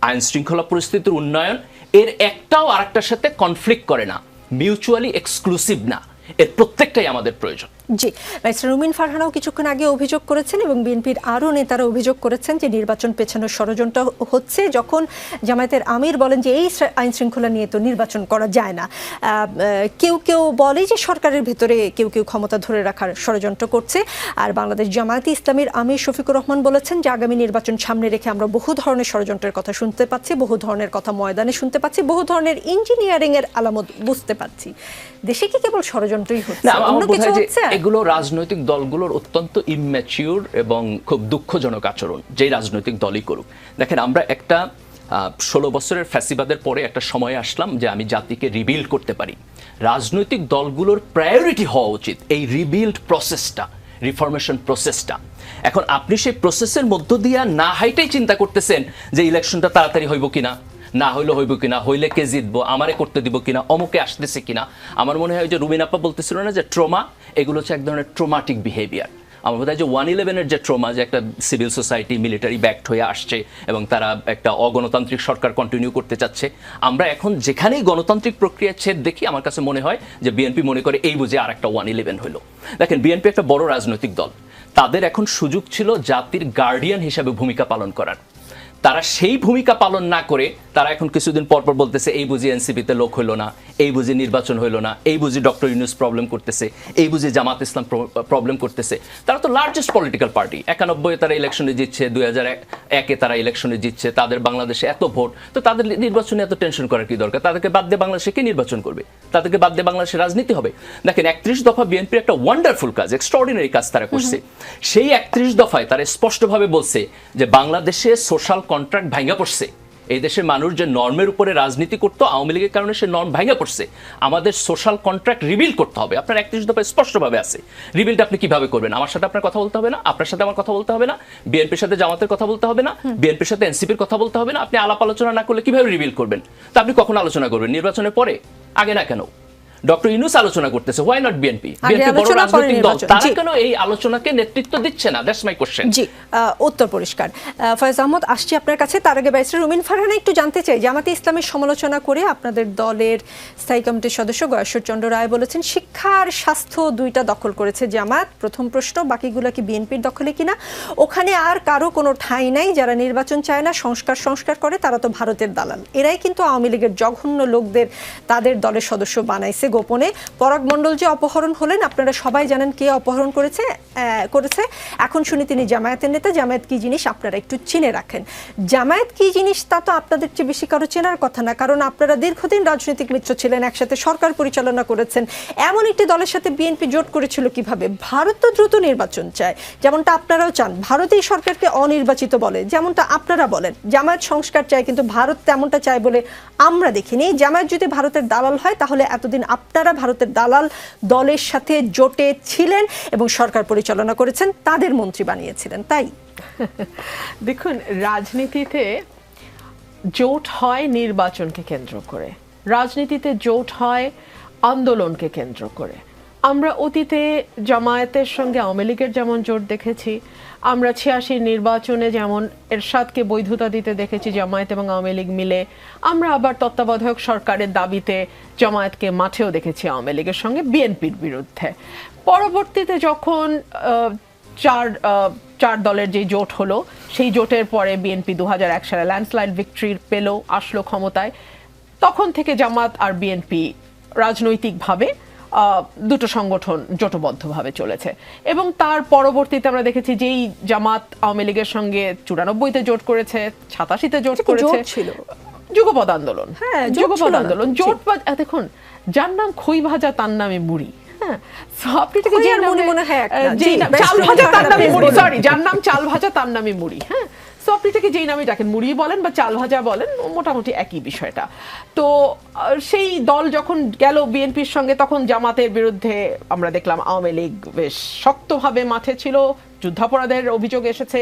আইন শৃঙ্খলা পরিস্থিতির উন্নয়ন, এর একটাও আরেকটার সাথে কনফ্লিক্ট করে না, মিউচুয়ালি এক্সক্লুসিভ না, এর প্রত্যেকটাই আমাদের প্রয়োজন। জি, ব্যারিস্টার রুমিন ফারহানাও কিছুক্ষণ আগে অভিযোগ করেছেন, এবং বিএনপির আরও নেতারা অভিযোগ করেছেন যে নির্বাচন পেছানোর ষড়যন্ত্র হচ্ছে, যখন জামায়াতের আমির বলেন যে এই আইন শৃঙ্খলা নিয়ে তো নির্বাচন করা যায় না। কেউ কেউ বলে যে সরকারের ভেতরে কেউ কেউ ক্ষমতা ধরে রাখার ষড়যন্ত্র করছে। আর বাংলাদেশ জামায়াতে ইসলামীর আমির শফিকুর রহমান বলেছেন যে আগামী নির্বাচন সামনে রেখে আমরা বহু ধরনের ষড়যন্ত্রের কথা শুনতে পাচ্ছি, বহু ধরনের কথা ময়দানে শুনতে পাচ্ছি, বহু ধরনের ইঞ্জিনিয়ারিং এর আলামত বুঝতে পাচ্ছি। দেশে কি কেবল ষড়যন্ত্রই হচ্ছে, অন্য কিছু হচ্ছে? এগুলো রাজনৈতিক দলগুলোর অত্যন্ত ইম্যাচিউর এবং খুব দুঃখজনক আচরণ, যেই রাজনৈতিক দলই করুক। দেখেন, আমরা একটা 16 বছরের ফ্যাসিবাদের পরে একটা সময় আসলাম যে আমি জাতিকে রিবিল্ড করতে পারি। রাজনৈতিক দলগুলোর প্রায়োরিটি হওয়া উচিত এই রিবিল্ড প্রসেসটা, রিফরমেশন প্রসেসটা। এখন আপনি সেই প্রসেসের মধ্য দিয়ে না হাইটাই চিন্তা করতেছেন যে ইলেকশনটা তাড়াতাড়ি হইব কিনা, না হইলে হইব কিনা, হইলে কে জিতবো, আমারে করতে দিব কিনা, অমুকে আসতেছে কিনা। আমার মনে হয় যে রুমিন আপা বলতেছিল না যে ট্রমা, এগুলো হচ্ছে এক ধরনের ট্রমাটিক বিহেভিয়ার। আমার বোধ হয় যে 1/11-এর যে ট্রমা, যে একটা সিভিল সোসাইটি মিলিটারি ব্যাকড হয়ে আসছে এবং তারা একটা অগণতান্ত্রিক সরকার কন্টিনিউ করতে চাচ্ছে, আমরা এখন যেখানেই গণতান্ত্রিক প্রক্রিয়া ছেদ দেখি, আমার কাছে মনে হয় যে বিএনপি মনে করে এই বুঝে আর একটা 1/11 হলো। দেখেন, বিএনপি একটা বড় রাজনৈতিক দল, তাদের এখন সুযোগ ছিল জাতির গার্ডিয়ান হিসাবে ভূমিকা পালন করার। তারা সেই ভূমিকা পালন না করে তারা এখন কিছুদিন পর পর বলতেছে এই বুঝি এনসিপিতে লোক হইলো না, এই বুঝি নির্বাচন হইলো না, এই বুঝি ডক্টর ইউনূস প্রবলেম করতেছে, এই বুঝি জামাত ইসলাম প্রবলেম করতেছে। তারা তো লার্জেস্ট পলিটিক্যাল পার্টি, 91 তারা ইলেকশনে জিতছে, 2001 তারা ইলেকশনে জিতছে, তাদের বাংলাদেশে এত ভোট, তো তাদের নির্বাচনে এত টেনশন করার কি দরকার? তাদেরকে বাদ দিয়ে বাংলাদেশে কে নির্বাচন করবে? তাদেরকে বাদ দিয়ে বাংলাদেশে রাজনীতি হবে? দেখেন 31 দফা বিএনপির একটা ওয়ান্ডারফুল কাজ, এক্সট্রাঅর্ডিনারি কাজ তারা করছে। সেই 31 দফায় তারা স্পষ্টভাবে বলছে যে বাংলাদেশে সোশ্যাল কন্ট্রাক্ট ভাঙা পড়ছে, এই দেশের মানুষ যে নর্মের উপরে রাজনীতি করতো আওয়ামী লীগের কারণে সে নর্ম ভাঙা পড়ছে, আমাদের সোশ্যাল কন্ট্রাক্ট রিবিল করতে হবে। আপনার 31 দফায় স্পষ্টভাবে আছে। রিবিলটা আপনি কিভাবে করবেন? আমার সাথে আপনার কথা বলতে হবে না, আপনার সাথে আমার কথা বলতে হবে না, বিএনপির সাথে জামাতের কথা বলতে হবে না, বিএনপির সাথে এনসিপির কথা বলতে হবে না। আপনি আলাপ আলোচনা না করলে কিভাবে রিবিল করবেন? তা আপনি কখন আলোচনা করবেন? নির্বাচনের পরে? আগে না কেন? ডক্টর ইউনূস আলোচনা করতেছে, হোয়াই নট বিএনপি? বিএনপি বড় রাজনৈতিক দল, তারা কেন এই আলোচনাকে নেতৃত্ব দিচ্ছে না? That's my question. জি, উত্তর পরিষ্কার। ফয়েজ আহমদ, আসছি আপনার কাছে। তার আগে ব্যারিস্টার রুমিন ফারহানা একটু জানতে চাই, জামাতে ইসলামের সমালোচনা করে আপনাদের দলের স্থায়ী কমিটির সদস্য গয়েশ্বর চন্দ্র রায় বলেছেন শিক্ষার স্বাস্থ্য দুইটা দখল করেছে জামাত। প্রথম প্রশ্ন, বাকিগুলো কি বিএনপির দখলে কিনা? ওখানে আর কারো কোনো ঠাঁই নাই। যারা নির্বাচন চায় না, সংস্কার করে, তারা তো ভারতের দালাল। এরাই কিন্তু আওয়ামী লীগের জঘন্য লোকদের তাদের দলের সদস্য বানাইছে গোপনে। পরাগ মণ্ডল যে অপহরণ হলেন, আপনারা সবাই জানেন কে অপহরণ করেছে। এখন শুনি তিনি জামায়াতের নেতা। জামায়াত কি জিনিস আপনারা একটু চিনে রাখেন। জামায়াত কি জিনিস তা তো আপনাদের চেয়ে বেশি কারো চেনার কথা না, কারণ আপনারা দীর্ঘদিন রাজনৈতিক মিত্র ছিলেন, একসাথে সরকার পরিচালনা করেছেন। এমন একটি দলের সাথে বিএনপি জোট করেছিল কিভাবে? ভারত তো দ্রুত নির্বাচন চায়, যেমনটা আপনারাও চান। ভারত এই সরকারকে অনির্বাচিত বলে, যেমনটা আপনারা বলেন। জামায়াত সংস্কার চায়, কিন্তু ভারত তেমনটা চায় বলে আমরা দেখিনি। জামায়াত যদি ভারতের দালাল হয়, তাহলে এতদিন আপনারা ভারতের দালাল দলের সাথে জোটে ছিলেন এবং সরকার পরিচালনা করেছেন, তাদের মন্ত্রী বানিয়েছিলেন। তাই দেখুন, রাজনীতিতে জোট হয় নির্বাচনকে কেন্দ্র করে, রাজনীতিতে জোট হয় আন্দোলনকে কেন্দ্র করে। আমরা অতীতে জামায়াতের সঙ্গে আওয়ামী লীগের যেমন জোট দেখেছি, আমরা 86 নির্বাচনে যেমন এরশাদকে বৈধতা দিতে দেখেছি জামায়াত এবং আওয়ামী লীগ মিলে, আমরা আবার তত্ত্বাবধায়ক সরকারের দাবিতে জামায়াতকে মাঠেও দেখেছি আওয়ামী লীগের সঙ্গে বিএনপির বিরুদ্ধে। পরবর্তীতে যখন চার দলের যে জোট হলো, সেই জোটের পরে বিএনপি 2001 সালে ল্যান্ডস্লাইড ভিক্টরি পেল, আসলো ক্ষমতায়। তখন থেকে জামাত আর বিএনপি রাজনৈতিকভাবে দুটো সংগঠন জোটবদ্ধভাবে চলেছে। এবং তার পরবর্তীতে আমরা দেখেছি যেই জামাত আওয়ামী লীগের সঙ্গে 94-তে জোট করেছে, 87-তে জোট করেছে, যুগপৎ আন্দোলন। হ্যাঁ, যুগপৎ আন্দোলন জোট। দেখুন, যার নাম খই ভাজা তার নামে মুড়ি। হ্যাঁ, যার নাম চাল ভাজা তার নামে মুড়ি। হ্যাঁ, সো আপনি থেকে যেই নামে ডাকেন, মুড়ি বলেন বা চাল ভাজা বলেন, মোটামুটি একই বিষয়টা। তো সেই দল যখন গেল বিএনপির সঙ্গে, তখন জামাতের বিরুদ্ধে আমরা দেখলাম আওয়ামী লীগ বেশ শক্তভাবে মাঠে ছিল, যুদ্ধাপরাধের অভিযোগ এসেছে,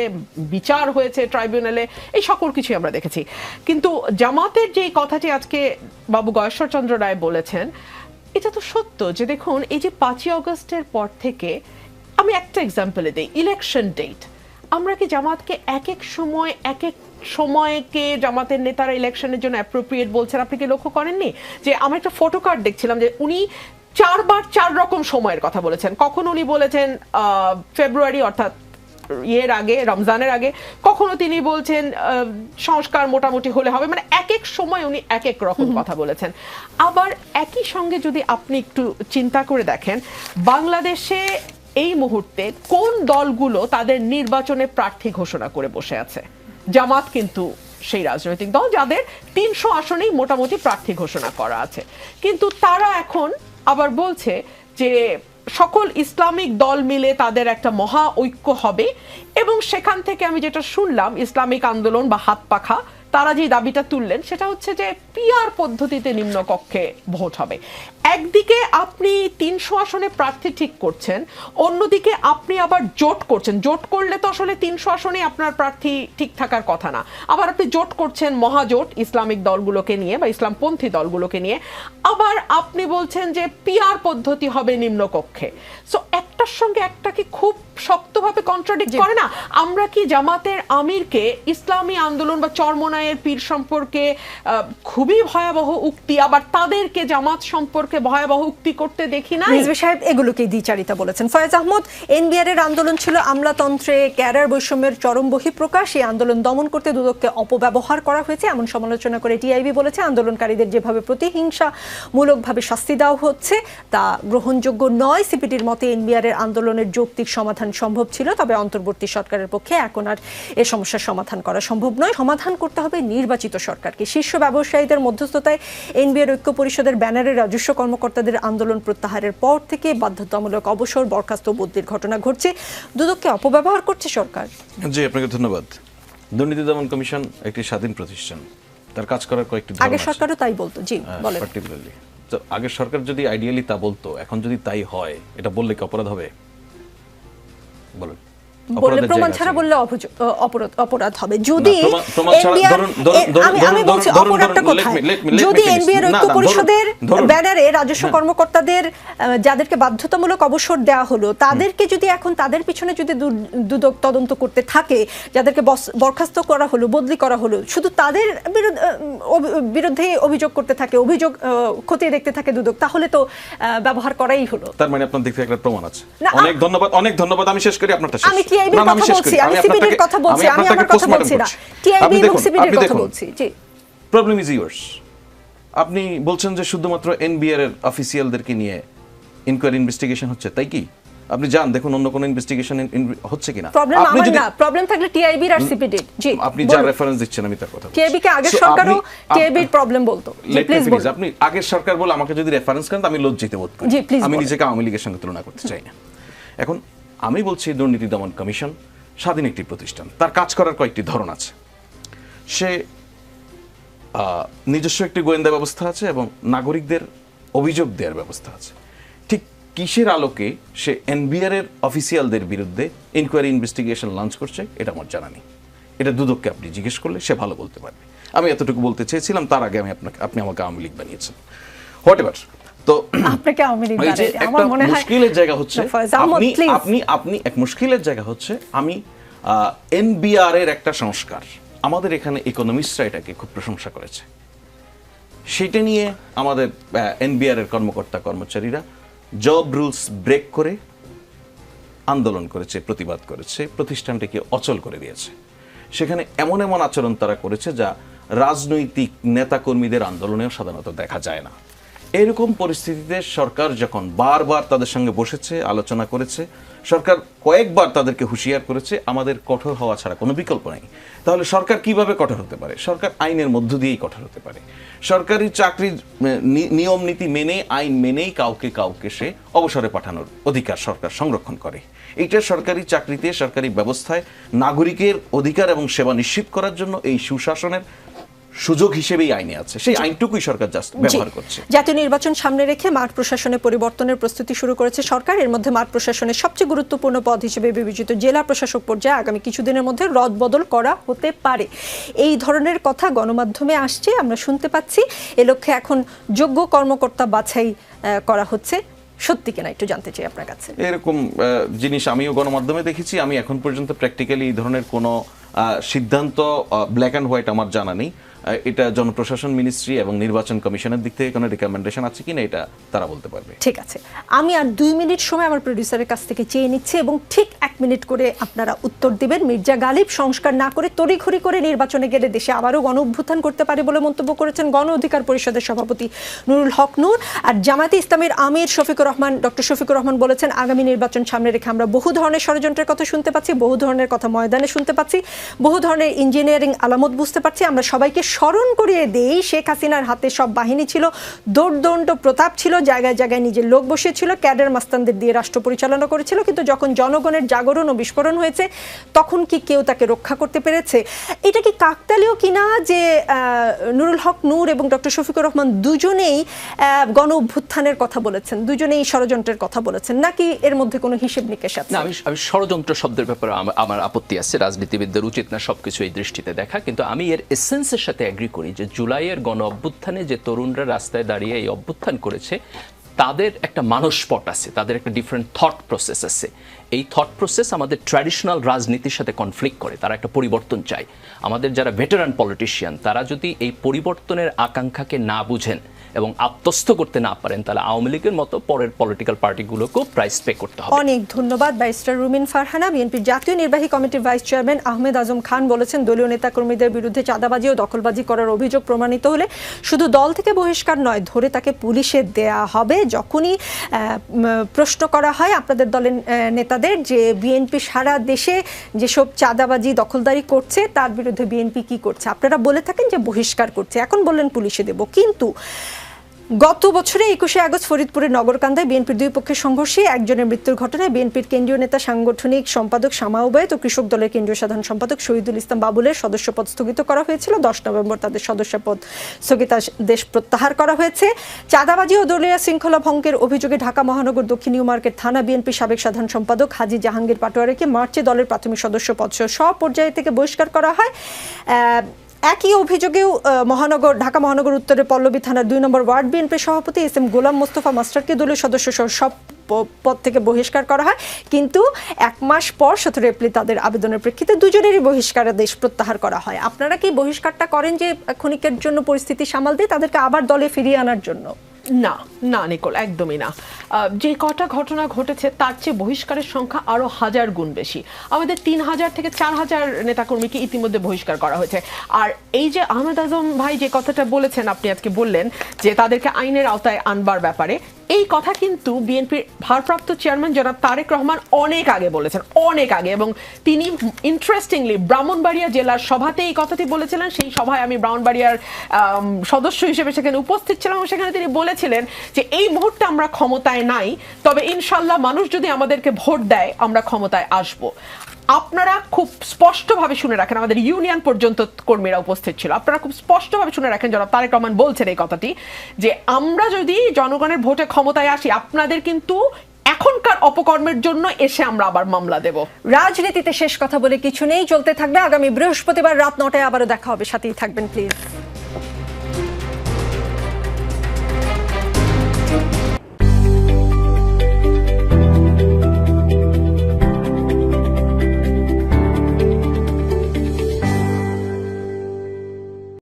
বিচার হয়েছে ট্রাইব্যুনালে, এই সকল কিছুই আমরা দেখেছি। কিন্তু জামাতের যে কথাটি আজকে বাবু গয়েশ্বর চন্দ্র রায় বলেছেন, এটা তো সত্য যে দেখুন, এই যে 5ই আগস্টের পর থেকে, আমি একটা এক্সাম্পলে দিই, ইলেকশন ডেট। আমরা কি জামাতকে এক এক সময়কে জামাতের নেতারা ইলেকশনের জন্য অ্যাপ্রোপ্রিয়েট বলছেন? আপনি কি লক্ষ্য করেননি যে আমার একটা ফটো কার্ড দেখছিলাম যে উনি 4 বার 4 রকম সময়ের কথা বলেছেন। কখন উনি বলেছেন ফেব্রুয়ারি, অর্থাৎ ইয়ের আগে, রমজানের আগে, কখনো তিনি বলছেন সংস্কার মোটামুটি হলে হবে। মানে এক এক সময় উনি এক এক রকম কথা বলেছেন। আবার একই সঙ্গে যদি আপনি একটু চিন্তা করে দেখেন, বাংলাদেশে এই মুহূর্তে কোন দলগুলো তাদের নির্বাচনে প্রার্থী ঘোষণা করে বসে আছে? জামাত কিন্তু সেই রাজনৈতিক দল যাদের 300 আসনেই মোটামুটি প্রার্থী ঘোষণা করা আছে। কিন্তু তারা এখন আবার বলছে যে সকল ইসলামিক দল মিলে তাদের একটা মহা ঐক্য হবে, এবং সেখান থেকে আমি যেটা শুনলাম, ইসলামিক আন্দোলন বা হাত পাখা তারা যে দাবিটা তুললেন, সেটা হচ্ছে যে পিআর পদ্ধতিতে নিম্নকক্ষে ভোট হবে। একদিকে আপনি 300 আসনে প্রার্থী ঠিক করছেন, অন্যদিকে আপনি আবার জোট করছেন। জোট করলে তো আসলে 300 আসনে আপনার প্রার্থী ঠিক থাকার কথা না। আবার আপনি জোট করছেন মহাজোট ইসলামিক দলগুলোকে নিয়ে বা ইসলামপন্থী দলগুলোকে নিয়ে, আবার আপনি বলছেন যে পিআর পদ্ধতি হবে নিম্নকক্ষে। সো একটার সঙ্গে একটা কি খুব শক্তভাবে কন্ট্রাডিক্ট করে না? আমরা কি জামাতের আমিরকে ইসলামী আন্দোলন বা চরমনায়ের পীর সম্পর্কে খুবই ভয়াবহ উক্তি, আবার তাদেরকে জামাত সম্পর্কে ভয়াবহ উক্তি করতে দেখি না? রিজভী সাহেব এগুলোকেই দ্বিচারিতা বলেছেন। ফয়েজ আহমদ, এনবিআর এর আন্দোলন ছিল আমলাতন্ত্রে ক্যাডার বৈষম্যের চরম বহিঃপ্রকাশ। এই আন্দোলন দমন করতে দুদককে অপব্যবহার করা হয়েছে এমন সমালোচনা করে টিআইবি বলেছে, আন্দোলনকারীদের যেভাবে প্রতিহিংসামূলকভাবে শাস্তি দেওয়া হচ্ছে তা গ্রহণযোগ্য নয়। সিপিডির মতে এনবিআর এর আন্দোলনের যৌক্তিক সমাধান সম্ভব ছিল, তবে অন্তর্বর্তী সরকারের পক্ষে এখন আর এ সমস্যার সমাধান করা সম্ভব নয়। সমাধান করতে হবে নির্বাচিত সরকারকে। শীর্ষ ব্যবসায়ীদের মধ্যস্থতায় এনবিআর ঐক্য পরিষদের ব্যানারে রাজস্ব কর্মকর্তাদের আন্দোলন প্রত্যাহারের পর থেকে বাধ্যতামূলক অবসর, বরখাস্ত, বদলির ঘটনা ঘটছে। দুদককে অপব্যবহার করছে সরকার। জি, আপনাকে ধন্যবাদ। দুর্নীতি দমন কমিশন একটি স্বাধীন প্রতিষ্ঠান, তার কাজ করার কয়েকটি ধরন আছে। আগের সরকারও তাই বলতো। জি বলেন। পার্টিকুলারলি তো আগের সরকার যদি আইডিয়ালি তা বলতো, এখন যদি তাই হয়, এটা বললে কি অপরাধ হবে? বলেন। বললে প্রমাণ ছাড়া বললে অপরাধ হবে। যদি আমি বলছি অপরাধটা কোথায়, যদি এনবিআর ঐক্য পরিষদের ব্যানারে রাজস্ব কর্মকর্তাদের যাদেরকে বাধ্যতামূলক অবসর দেওয়া হলো, তাদেরকে যদি এখন তাদের পিছনে যদি দুদক তদন্ত করতে থাকে, যাদেরকে বরখাস্ত করা হলো, বদলি করা হলো, শুধু তাদের বিরুদ্ধে অভিযোগ করতে থাকে, অভিযোগ খতিয়ে দেখতে থাকে দুদক, তাহলে তো ব্যবহার করাই হলো। তার মানে আপনার দিক থেকে একটা প্রমাণ আছে। অনেক ধন্যবাদ। আমি শেষ করি, আপনারটা শেষ। আমি টিআইবির কথা বলছি, আমি সিপিডির কথা বলছি, আমি আমার কথা বলছি না, টিআইবি এবং সিপিডির কথা বলছি। জি, প্রবলেম ইজ ইয়োর্স। আপনি বলছেন যে শুধুমাত্র এনবিআর এর অফিসিয়ালদেরকে নিয়ে ইনকোয়ারি ইনভেস্টিগেশন হচ্ছে, তাই কি? আপনি যান দেখুন অন্য কোন ইনভেস্টিগেশন হচ্ছে কিনা। প্রবলেম আমার না, প্রবলেম থাকলে টিআইবির আর সিপিডির। জি, আপনি যা রেফারেন্স দিচ্ছেন আমি তার কথা বলছি। টিআইবি কে আগের সরকারও টিআইবির প্রবলেম বলতো। জি প্লিজ বলুন। আপনি আগের সরকার বলে আমাকে যদি রেফারেন্স করেন আমি লজ্জিত বোধ করি। জি প্লিজ। আমি নিজেকে আওয়ামী লীগের সঙ্গে তুলনা করতে চাই না। এখন আমি বলছি দুর্নীতি দমন কমিশন স্বাধীন একটি প্রতিষ্ঠান, তার কাজ করার কয়েকটি ধরন আছে। সে নিজস্ব একটি গোয়েন্দা ব্যবস্থা আছে এবং নাগরিকদের অভিযোগ দেওয়ার ব্যবস্থা আছে। ঠিক কিসের আলোকে সে এনবিআর এর অফিসিয়ালদের বিরুদ্ধে ইনকোয়ারি ইনভেস্টিগেশন লঞ্চ করছে এটা আমার জানা নেই। এটা দুদককে আপনি জিজ্ঞেস করলে সে ভালো বলতে পারবে। আমি এতটুকু বলতে চেয়েছিলাম, তার আগে আপনি আমাকে আওয়ামী লীগ বানিয়েছেন। What ever. তো আপনাকে আওয়ামী লীগ বানিয়েছে আমার মনে হয় মুশকিলের জায়গা হচ্ছে আপনি এক মুশকিলের জায়গা হচ্ছে আমি এনবিআর এর একটা সংস্কার, আমাদের এখানে ইকোনমিস্টরা এটাকে খুব প্রশংসা করেছে। সেটা নিয়ে আমাদের এনবিআর এর কর্মকর্তা কর্মচারীরা জব রুলস ব্রেক করে আন্দোলন করেছে, প্রতিবাদ করেছে, প্রতিষ্ঠানটিকে অচল করে দিয়েছে। সেখানে এমন এমন আচরণ তারা করেছে যা রাজনৈতিক নেতাকর্মীদের আন্দোলনেও সাধারণত দেখা যায় না। এরকম পরিস্থিতিতে সরকার যখন বারবার তাদের সঙ্গে বসেছে, আলোচনা করেছে, সরকার কয়েকবার তাদেরকে হুঁশিয়ার করেছে আমাদের কঠোর হওয়া ছাড়া কোনো বিকল্প নেই। তাহলে সরকার কিভাবে কঠোর হতে পারে? সরকার আইনের মধ্য দিয়েই কঠোর হতে পারে। সরকারি চাকরির নিয়ম নীতি মেনে, আইন মেনেই কাউকে সে অবসরে পাঠানোর অধিকার সরকার সংরক্ষণ করে। এইটা সরকারি চাকরিতে, সরকারি ব্যবস্থায় নাগরিকের অধিকার এবং সেবা নিশ্চিত করার জন্য এই সুশাসনের সুযোগ হিসেবেই আইনে আছে। সেই আইনটুকুই সরকার জাস্ট ব্যবহার করছে। জাতীয় নির্বাচন সামনে রেখে মাঠ প্রশাসনে পরিবর্তনের প্রস্তুতি শুরু করেছে সরকার। এর মধ্যে মাঠ প্রশাসনের সবচেয়ে গুরুত্বপূর্ণ পদ হিসেবে বিবেচিত জেলা প্রশাসক পর্যায়ে আগামী কিছুদিনের মধ্যে রদবদল করা হতে পারে। এই ধরনের কথা গণমাধ্যমে আসছে, আমরা শুনতে পাচ্ছি। এ লক্ষ্যে এখন যোগ্য কর্মকর্তা বাছাই করা হচ্ছে। সত্যি কিনা একটু জানতে চাই আপনার কাছে। এরকম জিনিস আমিও গণমাধ্যমে দেখেছি। আমি এখন পর্যন্ত প্র্যাকটিক্যালি এই ধরনের কোনো সিদ্ধান্ত ব্ল্যাক অ্যান্ড হোয়াইট আমার জানা নেই। এটা জনপ্রশাসন মিনিস্ট্রি এবং নির্বাচন কমিশনের দিক থেকে কোনো রিকমেন্ডেশন আছে কিনা এটা তারা বলতে পারবে। ঠিক আছে, আমি আর 2 মিনিট সময় আমার প্রোডিউসারের কাছ থেকে চেয়ে নিচ্ছি এবং ঠিক 1 মিনিট করে আপনারা উত্তর দিবেন। মির্জা গালিব সংস্কার না করে তড়িঘড়ি করে নির্বাচনে গেলে দেশে আবারও গণ অভ্যুত্থান করতে পারে বলে মন্তব্য করেছেন গণ অধিকার পরিষদের সভাপতি নুরুল হক নূর। আর জামায়াতে ইসলামের আমির ডক্টর শফিকুর রহমান বলেছেন আগামী নির্বাচন সামনে রেখে আমরা বহু ধরনের ষড়যন্ত্রের কথা শুনতে পাচ্ছি, বহু ধরনের কথা ময়দানে শুনতে পাচ্ছি, বহু ধরনের ইঞ্জিনিয়ারিং আলামত বুঝতে পারছি। আমরা সবাইকে স্মরণ করিয়ে দেই, শেখ হাসিনার হাতে সব বাহিনী ছিল, দৌড়দণ্ড প্রতাপ ছিল, জায়গায় জায়গায় নিজের লোক বসিয়েছিল, ক্যাডার মাস্তানদের দিয়ে রাষ্ট্র পরিচালনা করেছিল। কিন্তু যখন জনগণের জাগরণ ও বিস্ফোরণ হয়েছে তখন কি কেউ তাকে রক্ষা করতে পেরেছে? এটা কি কাকতালীয় কিনা যে নুরুল হক নূর এবং ডক্টর শফিকুর রহমান দুজনেই গণ অভ্যুত্থানের কথা বলেছেন, দুজনেই ষড়যন্ত্রের কথা বলেছেন, নাকি এর মধ্যে কোনো হিসেব নিকেশ আছে? না, আমি ষড়যন্ত্র শব্দের ব্যাপারে আমার আপত্তি আছে। রাজনীতিবিদদের উচিত না সবকিছু এই দৃষ্টিতে দেখা, কিন্তু আমি এর এসেন্সের সাথে এগ্রি করি যে জুলাইয়ের গণ অভ্যুত্থানে যে তরুণরা রাস্তায় দাঁড়িয়ে এই অভ্যুত্থান করেছে তাদের একটা মানসপট আছে, তাদের একটা ডিফারেন্ট থট প্রসেস আছে। এই থট প্রসেস আমাদের ট্র্যাডিশনাল রাজনীতির সাথে কনফ্লিক্ট করে, তারা একটা পরিবর্তন চায়। আমাদের যারা ভেটারান পলিটিশিয়ান তারা যদি এই পরিবর্তনের আকাঙ্ক্ষাকে না বুঝেন এবং আত্মস্থ করতে না পারেন, তাহলে আওয়ামী লীগের মতো পরের পলিটিক্যাল পার্টিগুলোকেও প্রাইস পে করতে হবে। অনেক ধন্যবাদ ব্যারিস্টার রুমিন ফারহানা। বিএনপির জাতীয় নির্বাহী কমিটির ভাইস চেয়ারম্যান আহমেদ আজম খান বলেছেন, দলীয় নেতাকর্মীদের বিরুদ্ধে চাঁদাবাজি ও দখলবাজি করার অভিযোগ প্রমাণিত হলে শুধু দল থেকে বহিষ্কার নয়, ধরে তাকে পুলিশে দেয়া হবে। যখনই প্রশ্ন করা হয় আপনাদের দলের নেতাদের যে বিএনপি সারা দেশে যেসব চাঁদাবাজি দখলদারি করছে তার বিরুদ্ধে বিএনপি কি করছে, আপনারা বলে থাকেন যে বহিষ্কার করছে, এখন বললেন পুলিশে দেব। কিন্তু গত বছরে 21শে আগস্ট ফরিদপুরের নগরকান্দায় বিএনপির দুই পক্ষের সংঘর্ষে একজনের মৃত্যুর ঘটনায় বিএনপির কেন্দ্রীয় নেতা সাংগঠনিক সম্পাদক শামা ওবায়েদ ও কৃষক দলের কেন্দ্রীয় সাধারণ সম্পাদক শহীদুল ইসলাম বাবুলের সদস্যপদ স্থগিত করা হয়েছিল। 10 নভেম্বর তাদের সদস্যপদ স্থগিতাদেশ প্রত্যাহার করা হয়েছে। চাঁদাবাজি ও দলীয় শৃঙ্খলা ভঙ্গের অভিযোগে ঢাকা মহানগর দক্ষিণ নিউ মার্কেট থানা বিএনপির সাবেক সাধারণ সম্পাদক হাজী জাহাঙ্গীর পাটোয়ারিকে মার্চে দলের প্রাথমিক সদস্যপদ সব পর্যায়ে থেকে বহিষ্কার করা হয়। একই অভিযোগেও ঢাকা মহানগর উত্তরের পল্লবী থানার 2 নম্বর ওয়ার্ড বিএনপির সভাপতি এস এম গোলাম মোস্তফা মাস্টারকে দলীয় সদস্য সহ সব পদ থেকে বহিষ্কার করা হয়। কিন্তু 1 মাস পর 17 এপ্রিল তাদের আবেদনের প্রেক্ষিতে দুজনেরই বহিষ্কারাদেশ প্রত্যাহার করা হয়। আপনারা কি বহিষ্কারটা করেন যে ক্ষণিকের জন্য পরিস্থিতি সামাল দিয়ে তাদেরকে আবার দলে ফিরিয়ে আনার জন্য? না না নিকোল, একদমই না। যে কটা ঘটনা ঘটেছে তার চেয়ে বহিষ্কারের সংখ্যা আরো 1000 গুণ বেশি। আমাদের 3000 থেকে 4000 নেতাকর্মীকে ইতিমধ্যে বহিষ্কার করা হয়েছে। আর এই যে আহমেদ আজম ভাই যে কথাটা বলেছেন, আপনি আজকে বললেন যে তাদেরকে আইনের আওতায় আনবার ব্যাপারে, এই কথা কিন্তু বিএনপির ভারপ্রাপ্ত চেয়ারম্যান জনাব তারেক রহমান অনেক আগে বলেছেন, অনেক আগে। এবং তিনি ইন্টারেস্টিংলি ব্রাহ্মণবাড়িয়া জেলার সভাতে এই কথাটি বলেছিলেন। সেই সভায় আমি ব্রাহ্মণবাড়িয়ার সদস্য হিসেবে সেখানে উপস্থিত ছিলাম এবং সেখানে তিনি বলেছিলেন যে এই মুহূর্তে আমরা ক্ষমতায় নাই, তবে ইনশাল্লাহ মানুষ যদি আমাদেরকে ভোট দেয় আমরা ক্ষমতায় আসব। আপনারা খুব স্পষ্টভাবে শুনে রাখেন, আমাদের ইউনিয়ন পর্যন্ত কর্মীরা উপস্থিত ছিল, আপনারা খুব স্পষ্টভাবে শুনে রাখেন জনাব তারেক রহমান বলছেন এই কথাটি যে আমরা যদি জনগণের ভোটে ক্ষমতায় আসি আপনাদের কিন্তু এখনকার অপকর্মের জন্য এসে আমরা আবার মামলা দেব। রাজনীতিতে শেষ কথা বলে কিছু নেই, চলতে থাকবে। আগামী বৃহস্পতিবার রাত 9টায় আবারও দেখা হবে, সাথেই থাকবেন প্লিজ।